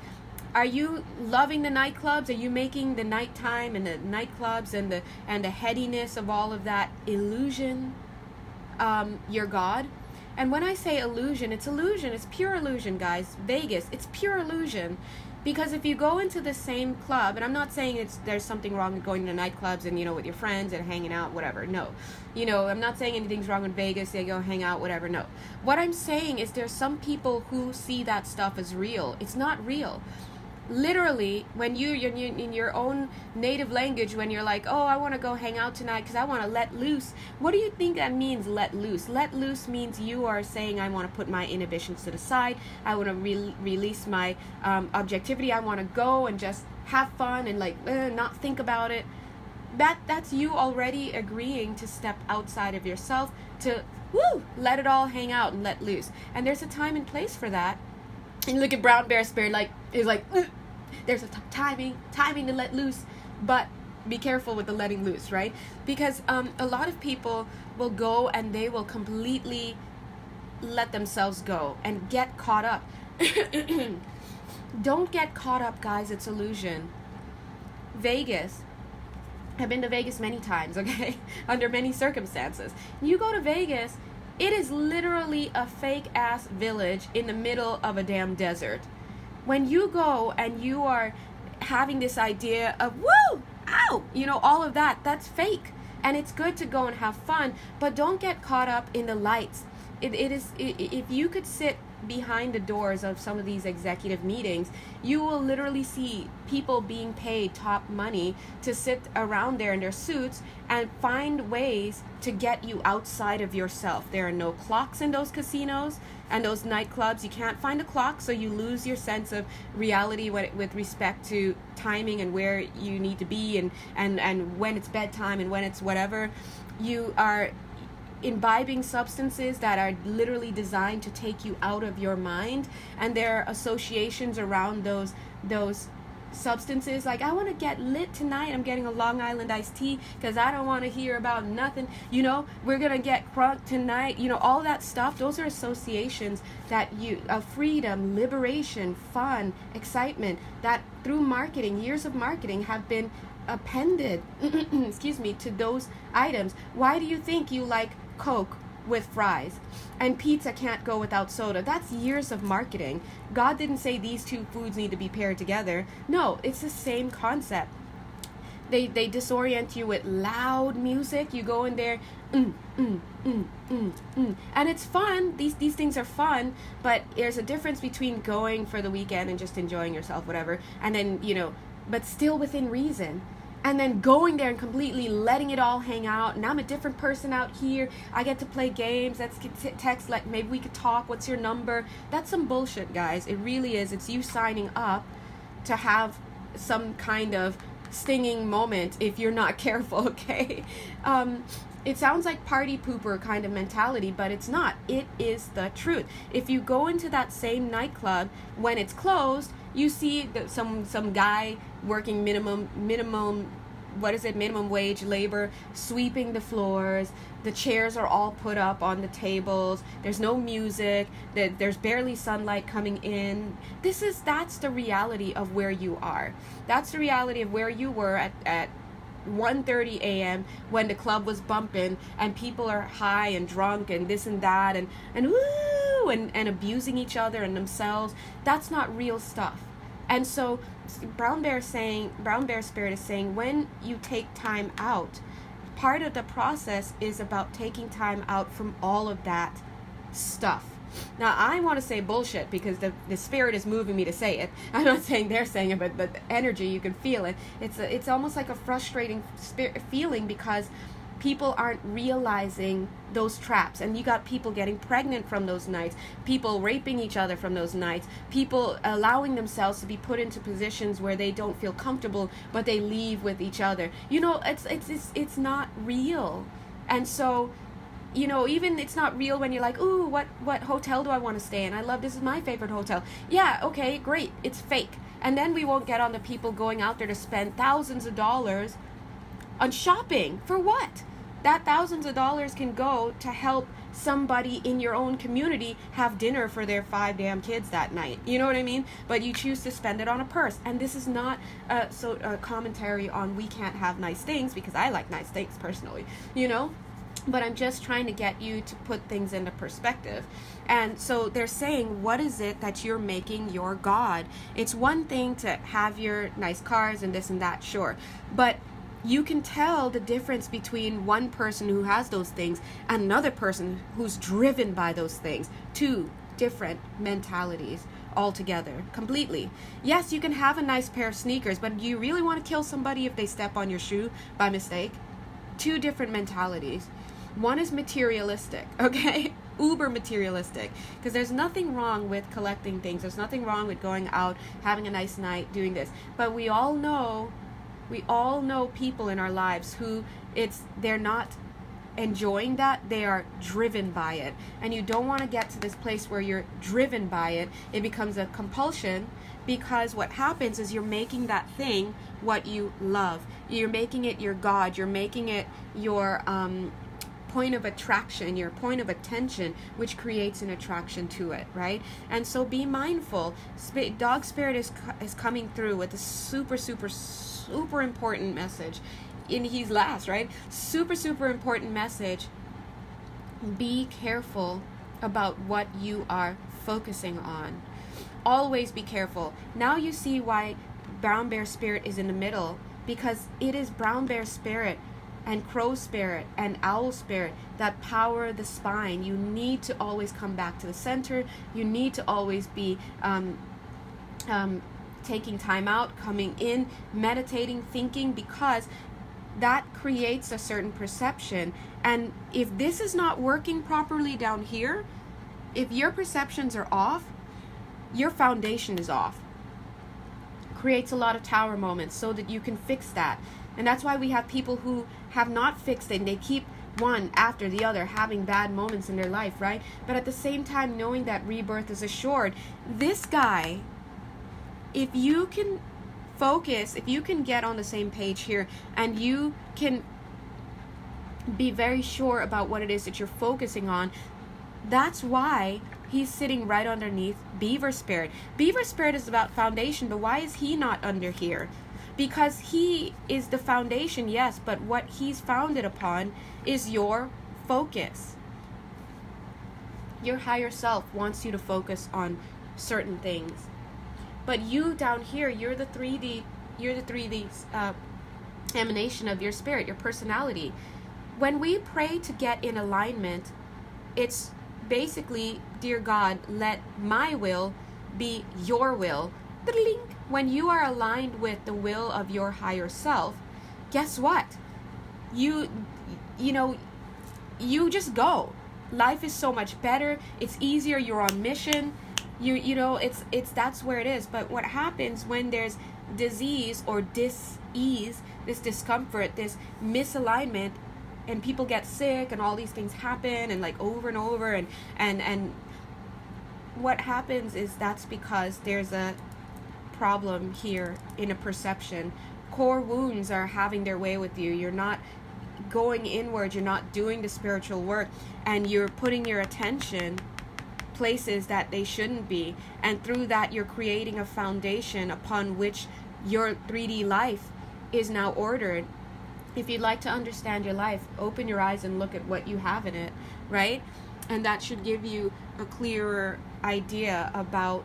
Are you loving the nightclubs? Are you making the nighttime and the nightclubs and the headiness of all of that illusion your God? And when I say illusion, it's illusion. It's pure illusion, guys. Vegas, it's pure illusion. Because if you go into the same club, and I'm not saying there's something wrong with going to nightclubs and, with your friends and hanging out, whatever. No. I'm not saying anything's wrong with Vegas. They go hang out, whatever. No. What I'm saying is there's some people who see that stuff as real. It's not real. Literally, when you're in your own native language, when you're like, oh, I want to go hang out tonight because I want to let loose. What do you think that means, let loose? Let loose means you are saying, I want to put my inhibitions to the side. I want to release my objectivity. I want to go and just have fun and not think about it. That's you already agreeing to step outside of yourself, to let it all hang out and let loose. And there's a time and place for that. And look at brown bear spirit, there's a timing to let loose, but be careful with the letting loose, right? Because a lot of people will go and they will completely let themselves go and get caught up. Don't get caught up, guys. It's illusion. Vegas. I've been to Vegas many times, okay? Under many circumstances. You go to Vegas, it is literally a fake-ass village in the middle of a damn desert. When you go and you are having this idea of, woo, ow, all of that, that's fake. And it's good to go and have fun, but don't get caught up in the lights. If you could sit behind the doors of some of these executive meetings, you will literally see people being paid top money to sit around there in their suits and find ways to get you outside of yourself. There are no clocks in those casinos and those nightclubs. You can't find a clock, so you lose your sense of reality with respect to timing and where you need to be and when it's bedtime and when it's whatever. You are imbibing substances that are literally designed to take you out of your mind, and there are associations around those substances, like I want to get lit tonight, I'm getting a Long Island iced tea because I don't want to hear about nothing, we're gonna get crunk tonight, all that stuff. Those are associations that freedom, liberation, fun, excitement, that through marketing, years of marketing have been appended to those items. Why do you think you like Coke with fries and pizza can't go without soda? That's years of marketing. God didn't say these two foods need to be paired together. No, it's the same concept. They disorient you with loud music. You go in there, and it's fun. These things are fun, but there's a difference between going for the weekend and just enjoying yourself, whatever, and then but still within reason. And then going there and completely letting it all hang out. And I'm a different person out here. I get to play games. Let's text, maybe we could talk. What's your number? That's some bullshit, guys. It really is. It's you signing up to have some kind of stinging moment if you're not careful, okay? It sounds like party pooper kind of mentality, but it's not. It is the truth. If you go into that same nightclub when it's closed, you see some guy working minimum wage labor, sweeping the floors. The chairs are all put up on the tables. There's no music. There's barely sunlight coming in. That's the reality of where you are. That's the reality of where you were at 1:30 a.m. when the club was bumping and people are high and drunk and this and that and woo and abusing each other and themselves. That's not real stuff. And so Brown Bear Spirit is saying, when you take time out, part of the process is about taking time out from all of that stuff. Now, I want to say bullshit because the spirit is moving me to say it. I'm not saying they're saying it, but the energy, you can feel it. It's almost like a frustrating feeling because people aren't realizing those traps, and you got people getting pregnant from those nights, people raping each other from those nights, people allowing themselves to be put into positions where they don't feel comfortable, but they leave with each other. It's not real. And so, even it's not real when you're like, ooh, what hotel do I want to stay in? This is my favorite hotel. Yeah, okay, great, it's fake. And then we won't get on the people going out there to spend thousands of dollars on shopping. For what? That thousands of dollars can go to help somebody in your own community have dinner for their 5 damn kids that night. You know what I mean? But you choose to spend it on a purse. And this is not a commentary on we can't have nice things, because I like nice things personally, But I'm just trying to get you to put things into perspective. And so they're saying, what is it that you're making your God? It's one thing to have your nice cars and this and that, sure. But you can tell the difference between one person who has those things and another person who's driven by those things. Two different mentalities altogether, completely. Yes, you can have a nice pair of sneakers, but do you really want to kill somebody if they step on your shoe by mistake? Two different mentalities. One is materialistic, okay? Uber materialistic. Because there's nothing wrong with collecting things. There's nothing wrong with going out, having a nice night, doing this. But we all know people in our lives who they're not enjoying that, they are driven by it. And you don't want to get to this place where you're driven by it. It becomes a compulsion, because what happens is you're making that thing what you love. You're making it your God. You're making it your point of attraction, your point of attention, which creates an attraction to it, right? And so be mindful. Dog spirit is coming through with a super, super, super important message. And he's last, right? Super, super important message. Be careful about what you are focusing on. Always be careful. Now you see why brown bear spirit is in the middle, because it is brown bear spirit and crow spirit and owl spirit that power the spine. You need to always come back to the center. You need to always be taking time out, coming in, meditating, thinking, because that creates a certain perception. And if this is not working properly down here, if your perceptions are off, your foundation is off. Creates a lot of tower moments so that you can fix that. And that's why we have people who have not fixed it, and they keep one after the other having bad moments in their life, right? But at the same time, knowing that rebirth is assured. This guy, if you can focus, if you can get on the same page here, and you can be very sure about what it is that you're focusing on, that's why he's sitting right underneath beaver spirit. Beaver spirit is about foundation, but why is he not under here? Because he is the foundation, yes, but what he's founded upon is your focus. Your higher self wants you to focus on certain things. But you down here, you're the 3D emanation of your spirit, your personality. When we pray to get in alignment, it's basically, dear God, let my will be your will. When you are aligned with the will of your higher self, guess what? You just go. Life is so much better. It's easier. You're on mission. It's that's where it is. But what happens when there's disease or dis-ease, this discomfort, this misalignment, and people get sick and all these things happen and like over and over and what happens is that's because there's a problem here in a perception. Core wounds are having their way with you. You're not going inward. You're not doing the spiritual work, and you're putting your attention places that they shouldn't be, and through that you're creating a foundation upon which your 3D life is now ordered. If you'd like to understand your life, open your eyes and look at what you have in it, right? And that should give you a clearer idea about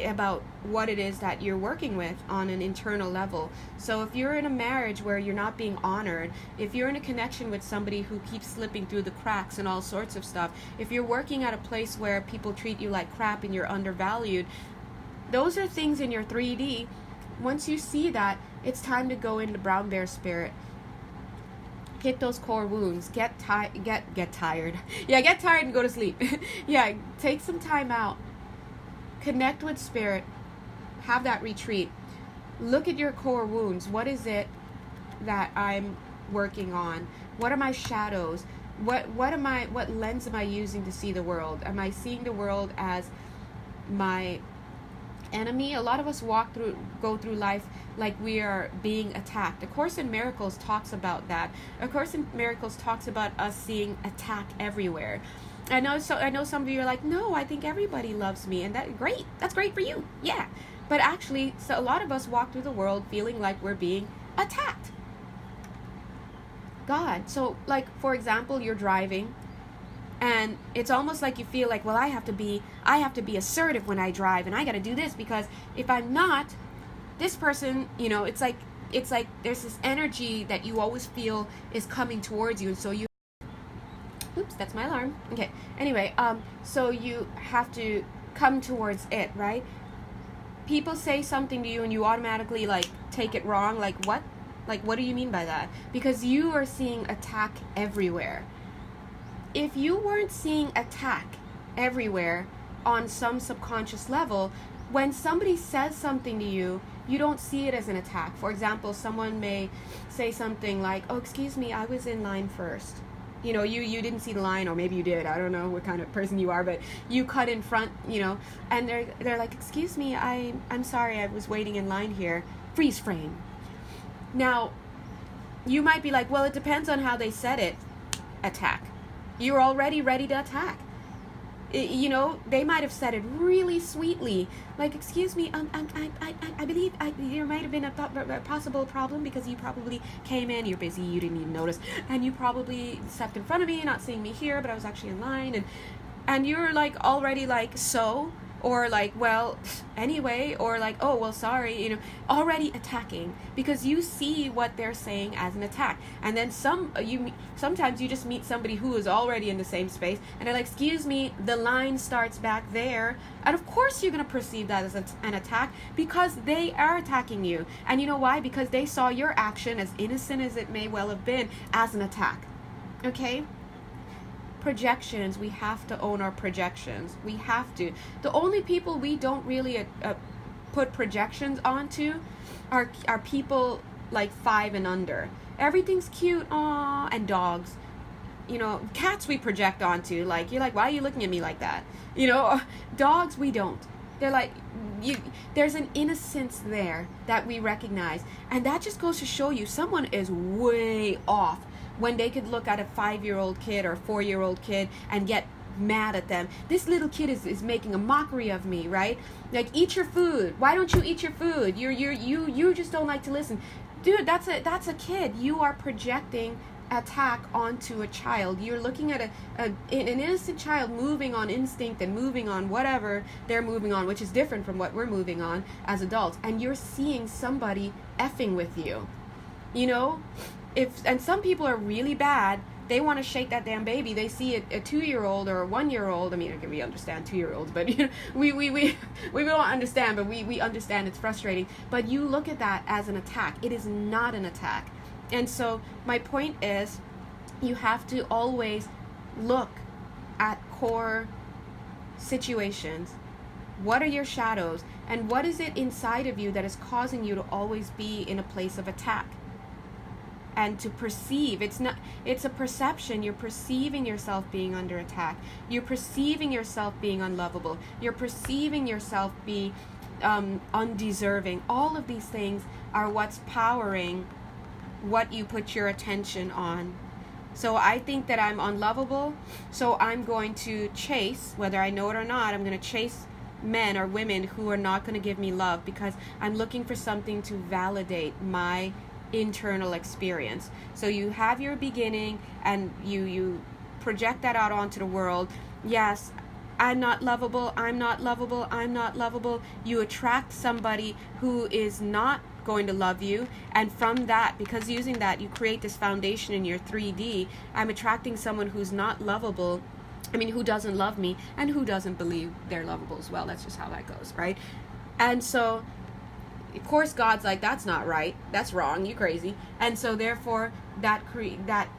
about what it is that you're working with on an internal level. So if you're in a marriage where you're not being honored, if you're in a connection with somebody who keeps slipping through the cracks and all sorts of stuff, if you're working at a place where people treat you like crap and you're undervalued, those are things in your 3D. Once you see that, it's time to go into brown bear spirit. Hit those core wounds. Get tired. Yeah, get tired and go to sleep. Yeah, take some time out. Connect with spirit. Have that retreat. Look at your core wounds. What is it that I'm working on? What are my shadows? What lens am I using to see the world? Am I seeing the world as my enemy? A lot of us go through life like we are being attacked. A Course in Miracles talks about that. A Course in Miracles talks about us seeing attack everywhere. I know some of you are like, no, I think everybody loves me, and that's great for you. Yeah. But actually, so a lot of us walk through the world feeling like we're being attacked. God. So like, for example, you're driving, and it's almost like you feel like, well, I have to be assertive when I drive, and I got to do this, because if I'm not, this person, it's like there's this energy that you always feel is coming towards you, and so you, oops, that's my alarm. Okay. Anyway, so you have to come towards it, right? People say something to you and you automatically like take it wrong. Like, what? Like, what do you mean by that? Because you are seeing attack everywhere. If you weren't seeing attack everywhere on some subconscious level, when somebody says something to you, you don't see it as an attack. For example, someone may say something like, oh, excuse me, I was in line first. You didn't see the line, or maybe you did. I don't know what kind of person you are, but you cut in front, and they're like, excuse me, I'm sorry, I was waiting in line here. Freeze frame. Now, you might be like, well, it depends on how they said it. Attack. You're already ready to attack. They might have said it really sweetly, like, excuse me, I believe there might have been a possible problem because you probably came in, you're busy, you didn't even notice, and you probably stepped in front of me, not seeing me here, but I was actually in line, and you're like already like, so, or like, well, anyway, or like, oh, well, sorry, already attacking, because you see what they're saying as an attack. And then sometimes you just meet somebody who is already in the same space, and they're like, excuse me, the line starts back there, and of course you're going to perceive that as an attack, because they are attacking you. And you know why? Because they saw your action, as innocent as it may well have been, as an attack. Okay? Projections, we have to own our projections. We have to. The only people we don't really put projections onto are people like 5 and under. Everything's cute, aww, and dogs. Cats we project onto. Like, you're like, why are you looking at me like that? Dogs we don't. They're like, there's an innocence there that we recognize, and that just goes to show you someone is way off when they could look at a 5-year-old kid or a 4-year-old kid and get mad at them. This little kid is making a mockery of me, right? Like, eat your food. Why don't you eat your food? You just don't like to listen. Dude, that's a kid. You are projecting attack onto a child. You're looking at an innocent child moving on instinct and moving on whatever they're moving on, which is different from what we're moving on as adults, and you're seeing somebody effing with you. And some people are really bad. They want to shake that damn baby. They see a 2-year-old or a 1-year-old. I mean, we understand 2-year-olds, but we don't understand, but we understand it's frustrating. But you look at that as an attack. It is not an attack. And so my point is, you have to always look at core situations. What are your shadows? And what is it inside of you that is causing you to always be in a place of attack? And to perceive, it's a perception. You're perceiving yourself being under attack. You're perceiving yourself being unlovable. You're perceiving yourself be undeserving. All of these things are what's powering what you put your attention on. So I think that I'm unlovable, so I'm going to chase, whether I know it or not, I'm going to chase men or women who are not going to give me love, because I'm looking for something to validate my internal experience. So you have your beginning and you project that out onto the world. Yes, I'm not lovable, I'm not lovable, I'm not lovable, you attract somebody who is not going to love you. And from that, because using that, you create this foundation in your 3D. I'm attracting someone who's not lovable, who doesn't love me and who doesn't believe they're lovable as well. That's just how that goes, right? And so, of course, God's like, that's not right. That's wrong. You crazy. And so, therefore, that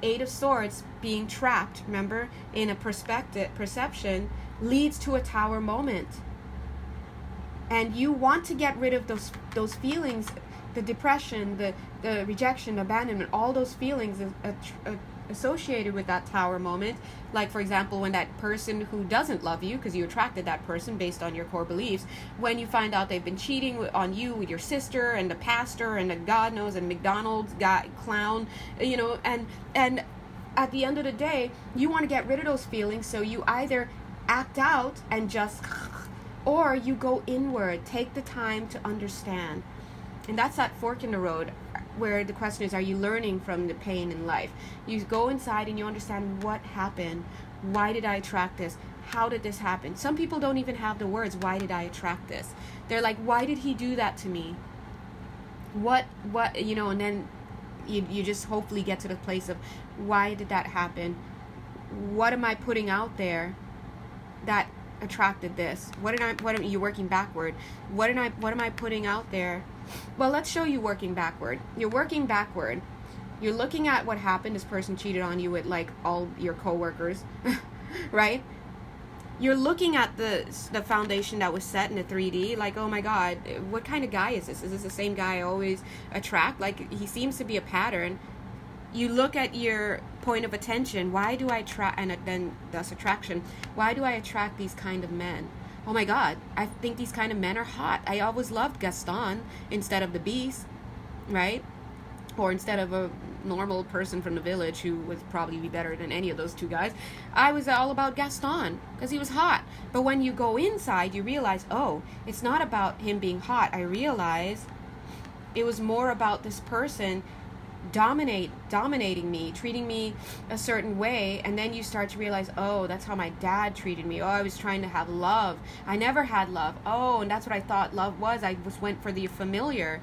Eight of Swords being trapped, remember, in a perception leads to a Tower moment. And you want to get rid of those feelings, the depression, the rejection, abandonment, all those feelings associated with that Tower moment. Like, for example, when that person who doesn't love you, because you attracted that person based on your core beliefs, when you find out they've been cheating on you with your sister and the pastor and the God knows and McDonald's guy clown, and at the end of the day, you want to get rid of those feelings, so you either act out and just, or you go inward, take the time to understand. And that's that fork in the road where the question is, are you learning from the pain in life? You go inside and you understand what happened. Why did I attract this? How did this happen? Some people don't even have the words, why did I attract this? They're like, why did he do that to me? What, and then you just hopefully get to the place of, why did that happen? What am I putting out there that attracted this? You're working backward. What am I putting out there? Well, let's show you working backward. You're working backward. You're looking at what happened. This person cheated on you with like all your coworkers, right? You're looking at the foundation that was set in the 3D, like, oh my God, what kind of guy is this? Is this the same guy I always attract? Like, he seems to be a pattern. You look at your point of attention. Why do I attract, and then thus attraction, why do I attract these kind of men? Oh my God, I think these kind of men are hot. I always loved Gaston instead of the Beast, right? Or instead of a normal person from the village who would probably be better than any of those two guys. I was all about Gaston because he was hot. But when you go inside, you realize, oh, it's not about him being hot. I realize it was more about this person dominating me, treating me a certain way. And then you start to realize, oh, that's how my dad treated me. Oh, I was trying to have love. I never had love. Oh, and that's what I thought love was. I just went for the familiar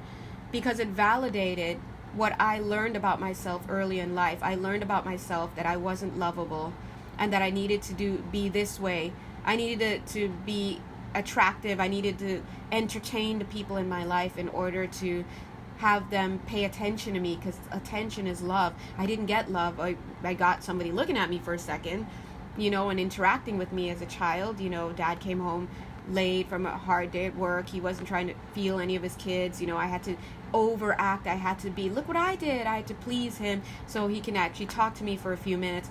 because it validated what I learned about myself early in life. I learned about myself that I wasn't lovable and that I needed to be this way. I needed to be attractive. I needed to entertain the people in my life in order to have them pay attention to me, because attention is love. I didn't get love. I got somebody looking at me for a second, and interacting with me as a child. Dad came home late from a hard day at work. He wasn't trying to feel any of his kids. I had to overact. I had to be, look what I did. I had to please him so he can actually talk to me for a few minutes.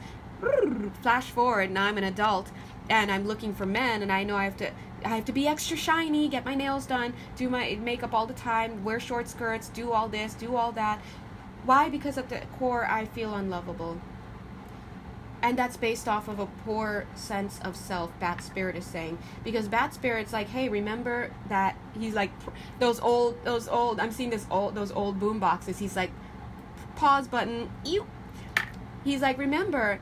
Flash forward, now I'm an adult and I'm looking for men, and I know I have to be extra shiny, get my nails done, do my makeup all the time, wear short skirts, do all this, do all that. Why? Because at the core I feel unlovable. And that's based off of a poor sense of self, Bat Spirit is saying. Because Bat Spirit's like, hey, remember that, he's like, those old, I'm seeing those old boom boxes. He's like, pause button, he's like, remember,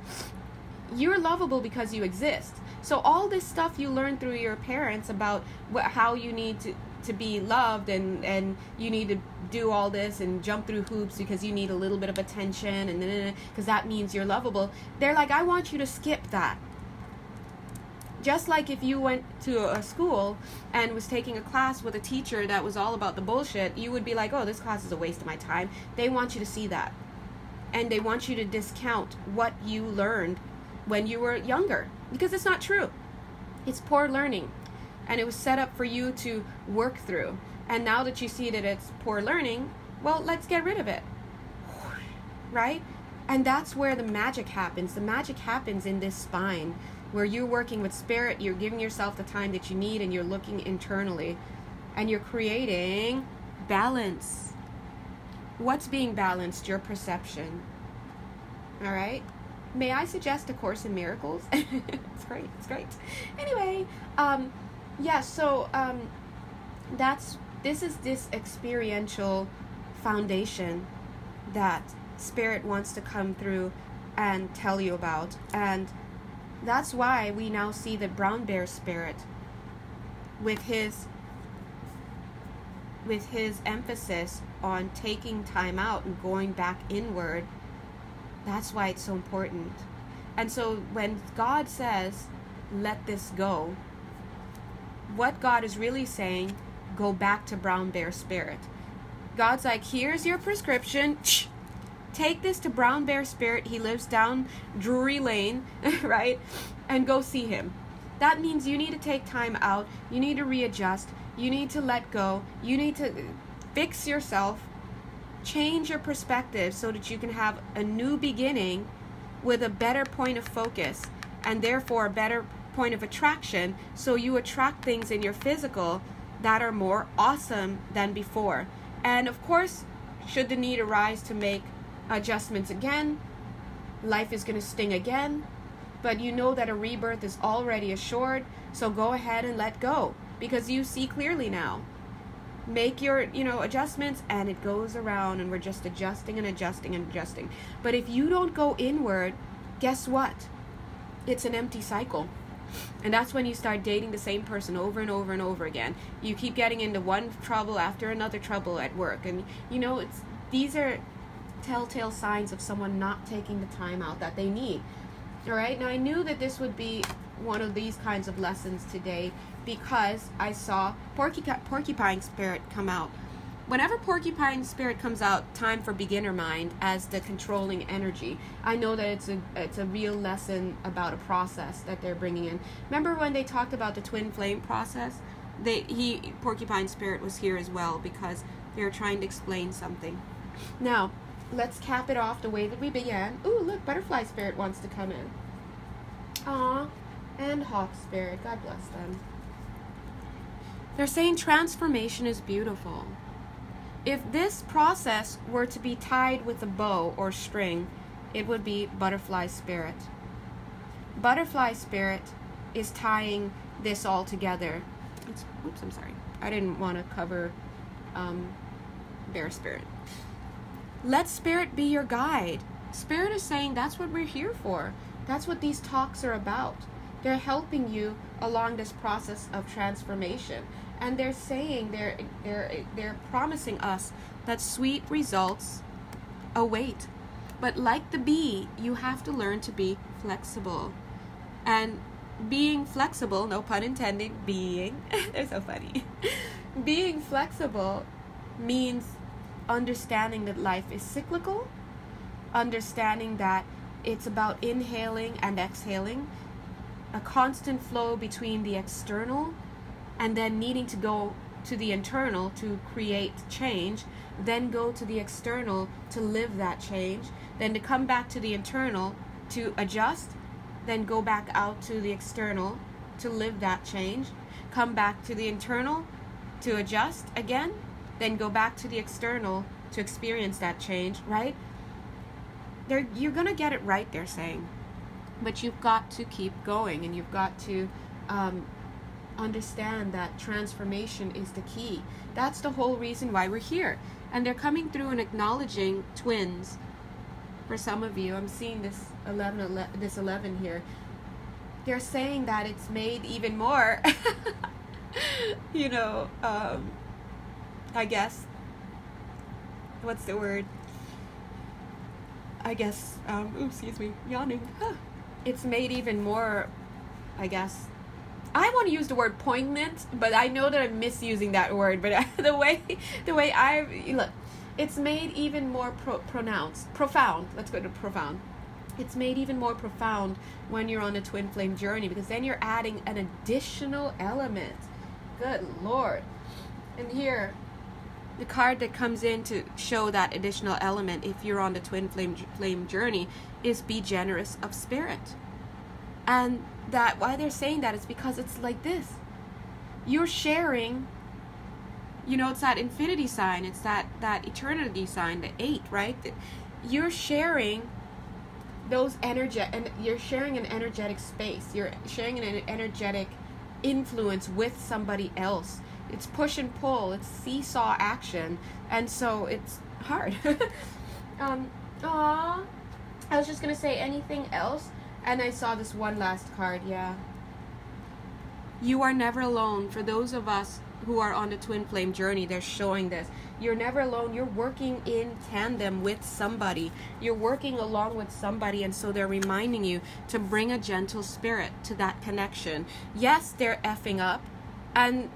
you're lovable because you exist. So all this stuff you learn through your parents about how you need to be loved, and you need to do all this and jump through hoops because you need a little bit of attention, and because that means you're lovable. They're like, I want you to skip that. Just like if you went to a school and was taking a class with a teacher that was all about the bullshit, you would be like, oh, this class is a waste of my time. They want you to see that. And they want you to discount what you learned when you were younger, because it's not true. It's poor learning, and it was set up for you to work through. And now that you see that it's poor learning, well, let's get rid of it, right? And that's where the magic happens. The magic happens in this spine, where you're working with spirit, you're giving yourself the time that you need, and you're looking internally, and you're creating balance. What's being balanced? Your perception. All right? May I suggest A Course in Miracles? It's great. Anyway, this is this experiential foundation that Spirit wants to come through and tell you about. And That's why we now see the brown bear spirit with his emphasis on taking time out and going back inward. That's why it's so important. And so when God says, let this go, what God is really saying, go back to brown bear spirit. God's like, here's your prescription. Take this to brown bear spirit. He lives down Drury Lane, right? And go see him. That means you need to take time out. You need to readjust. You need to let go. You need to fix yourself. Change your perspective so that you can have a new beginning with a better point of focus and therefore a better point of attraction, so you attract things in your physical that are more awesome than before. And of course, should the need arise to make adjustments again, life is going to sting again, but you know that a rebirth is already assured, so go ahead and let go, because you see clearly now. Make your, adjustments, and it goes around, and we're just adjusting and adjusting and adjusting. But if you don't go inward, guess what? It's an empty cycle. And that's when you start dating the same person over and over and over again. You keep getting into one trouble after another trouble at work. And, these are telltale signs of someone not taking the time out that they need. All right? Now, I knew that this would be one of these kinds of lessons today because I saw Porcupine Spirit come out. Whenever Porcupine Spirit comes out, time for beginner mind as the controlling energy, I know that it's a real lesson about a process that they're bringing in. Remember when they talked about the twin flame process? Porcupine Spirit was here as well because they were trying to explain something. Now, let's cap it off the way that we began. Ooh, look, Butterfly Spirit wants to come in. Aw, and Hawk Spirit, God bless them. They're saying transformation is beautiful. If this process were to be tied with a bow or string, it would be Butterfly Spirit. Butterfly Spirit is tying this all together. Oops, I'm sorry. I didn't want to cover Bear Spirit. Let Spirit be your guide. Spirit is saying that's what we're here for. That's what these talks are about. They're helping you along this process of transformation. And they're saying, they're promising us that sweet results await. But like the bee, you have to learn to be flexible. And being flexible, no pun intended, they're so funny. Being flexible means understanding that life is cyclical, understanding that it's about inhaling and exhaling, a constant flow between the external and then needing to go to the internal to create change, then go to the external to live that change, then to come back to the internal to adjust, then go back out to the external to live that change, come back to the internal to adjust again, then go back to the external to experience that change, right? You're going to get it right, they're saying. But you've got to keep going, and you've got to understand that transformation is the key. That's the whole reason why we're here. And they're coming through and acknowledging twins. For some of you, I'm seeing this 11 here. They're saying that it's made even more, I guess, what's the word? I guess, excuse me, yawning. It's made even more, I guess, I want to use the word poignant, but I know that I'm misusing that word. But the way look, it's made even more profound. Let's go to profound. It's made even more profound when you're on a twin flame journey, because then you're adding an additional element. Good Lord. And here, the card that comes in to show that additional element if you're on the twin flame journey is be generous of spirit. And that why they're saying that is because it's like this. You're sharing, it's that infinity sign, it's that eternity sign, the 8, right? You're sharing those and you're sharing an energetic space. You're sharing an energetic influence with somebody else. It's push and pull, it's seesaw action, and so it's hard. I was just gonna say, anything else And I saw this one last card, yeah. You are never alone. For those of us who are on the twin flame journey, they're showing this. You're never alone. You're working in tandem with somebody. You're working along with somebody, and so they're reminding you to bring a gentle spirit to that connection. Yes, they're effing up, and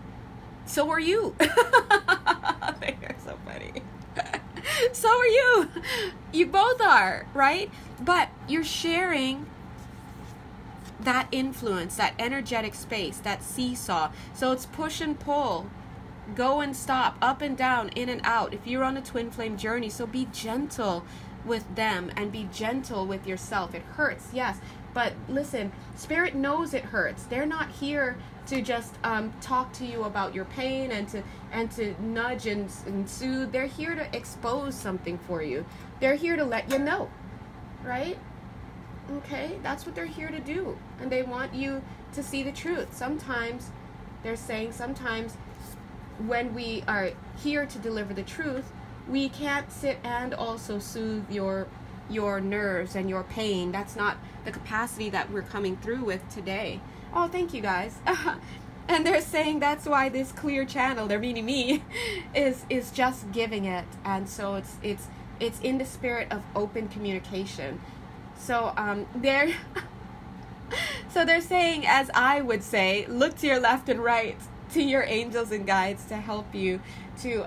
so are you. They're so funny. So are you. You both are, right? But you're sharing that influence, that energetic space, that seesaw. So it's push and pull, go and stop, up and down, in and out. If you're on a twin flame journey, so be gentle with them and be gentle with yourself. It hurts, yes, but listen, spirit knows it hurts. They're not here to just talk to you about your pain and to nudge and soothe. They're here to expose something for you. They're here to let you know, right? Okay, that's what they're here to do. And they want you to see the truth. Sometimes, they're saying sometimes when we are here to deliver the truth, we can't sit and also soothe your nerves and your pain. That's not the capacity that we're coming through with today. Oh, thank you guys. And they're saying that's why this clear channel, they're meaning me, is just giving it. And so it's in the spirit of open communication. So they're saying, as I would say, look to your left and right, to your angels and guides to help you to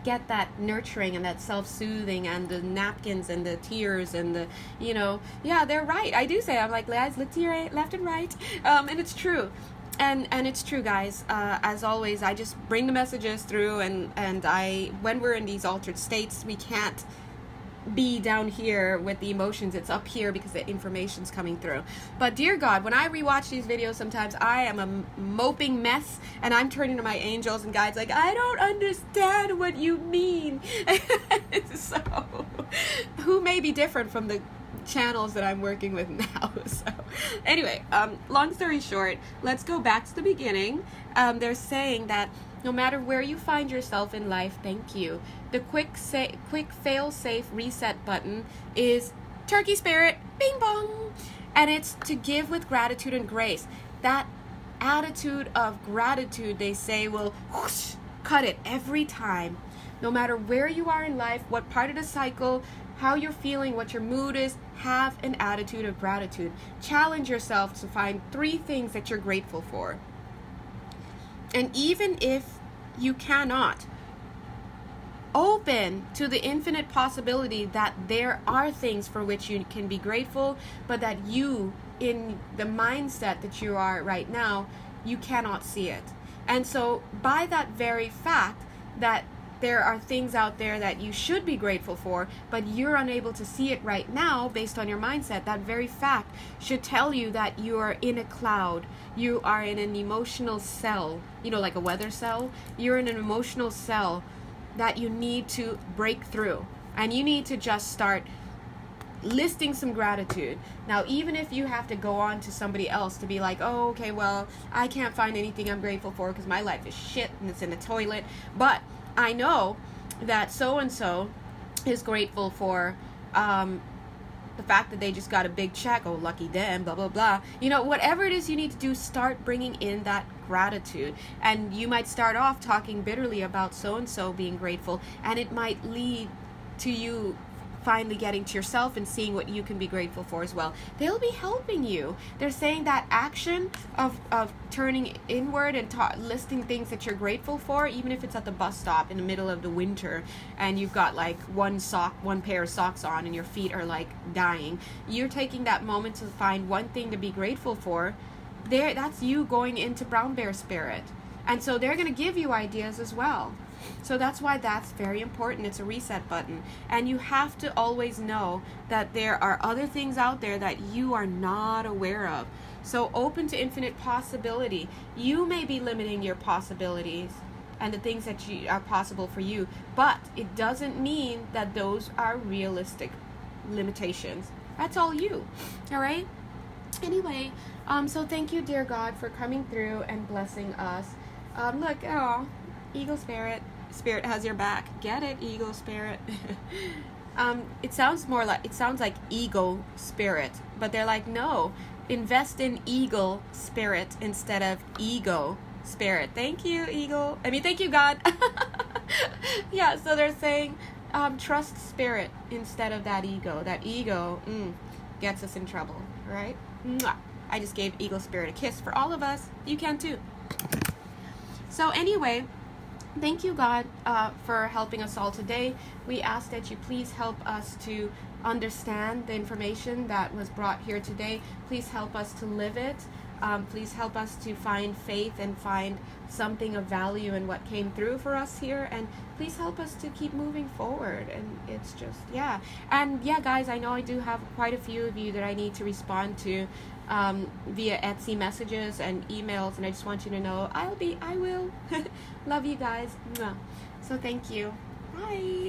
get that nurturing and that self-soothing and the napkins and the tears and the, yeah, they're right. I do say, I'm like, guys, look to your left and right. And it's true. And it's true, guys. As always, I just bring the messages through, and when we're in these altered states, we can't be down here with the emotions. It's up here because the information's coming through. But dear God, when I rewatch these videos, sometimes I am a moping mess, and I'm turning to my angels and guides like, I don't understand what you mean. So who may be different from the channels that I'm working with now. So anyway, long story short, let's go back to the beginning. They're saying that no matter where you find yourself in life, thank you. The quick fail-safe reset button is turkey spirit, bing bong. And it's to give with gratitude and grace. That attitude of gratitude, they say, will whoosh, cut it every time. No matter where you are in life, what part of the cycle, how you're feeling, what your mood is, have an attitude of gratitude. Challenge yourself to find 3 things that you're grateful for. And even if you cannot, open to the infinite possibility that there are things for which you can be grateful, but that you, in the mindset that you are right now, you cannot see it. And so by that very fact that there are things out there that you should be grateful for, but you're unable to see it right now based on your mindset, that very fact should tell you that you are in a cloud. You are in an emotional cell, like a weather cell. You're in an emotional cell that you need to break through. And you need to just start listing some gratitude. Now, even if you have to go on to somebody else to be like, oh, okay, well, I can't find anything I'm grateful for because my life is shit and it's in the toilet. But I know that so-and-so is grateful for the fact that they just got a big check. Oh, lucky them, blah, blah, blah. Whatever it is you need to do, start bringing in that gratitude. And you might start off talking bitterly about so-and-so being grateful, and it might lead to you finally getting to yourself and seeing what you can be grateful for as well. They'll be helping you. They're saying that action of turning inward and listing things that you're grateful for, even if it's at the bus stop in the middle of the winter and you've got like one pair of socks on and your feet are like dying. You're taking that moment to find one thing to be grateful for. That's you going into brown bear spirit. And so they're going to give you ideas as well. So that's why that's very important. It's a reset button. And you have to always know that there are other things out there that you are not aware of. So open to infinite possibility. You may be limiting your possibilities and the things that are possible for you, but it doesn't mean that those are realistic limitations. That's all you. All right? Anyway, so thank you, dear God, for coming through and blessing us. Look, Eagle Spirit has your back. Get it, Eagle Spirit. It sounds like ego spirit, but they're like, no, invest in eagle spirit instead of ego spirit. Thank you, eagle. Thank you, God. Yeah, so they're saying trust spirit instead of that ego. That ego gets us in trouble, right? Mwah. I just gave eagle spirit a kiss for all of us. You can too. So anyway, thank you, God, for helping us all today. We ask that you please help us to understand the information that was brought here today. Please help us to live it. Please help us to find faith and find something of value in what came through for us here. And please help us to keep moving forward. And it's just, yeah. And yeah, guys, I know I do have quite a few of you that I need to respond to via Etsy messages and emails. And I just want you to know I will. Love you guys. So thank you. Bye.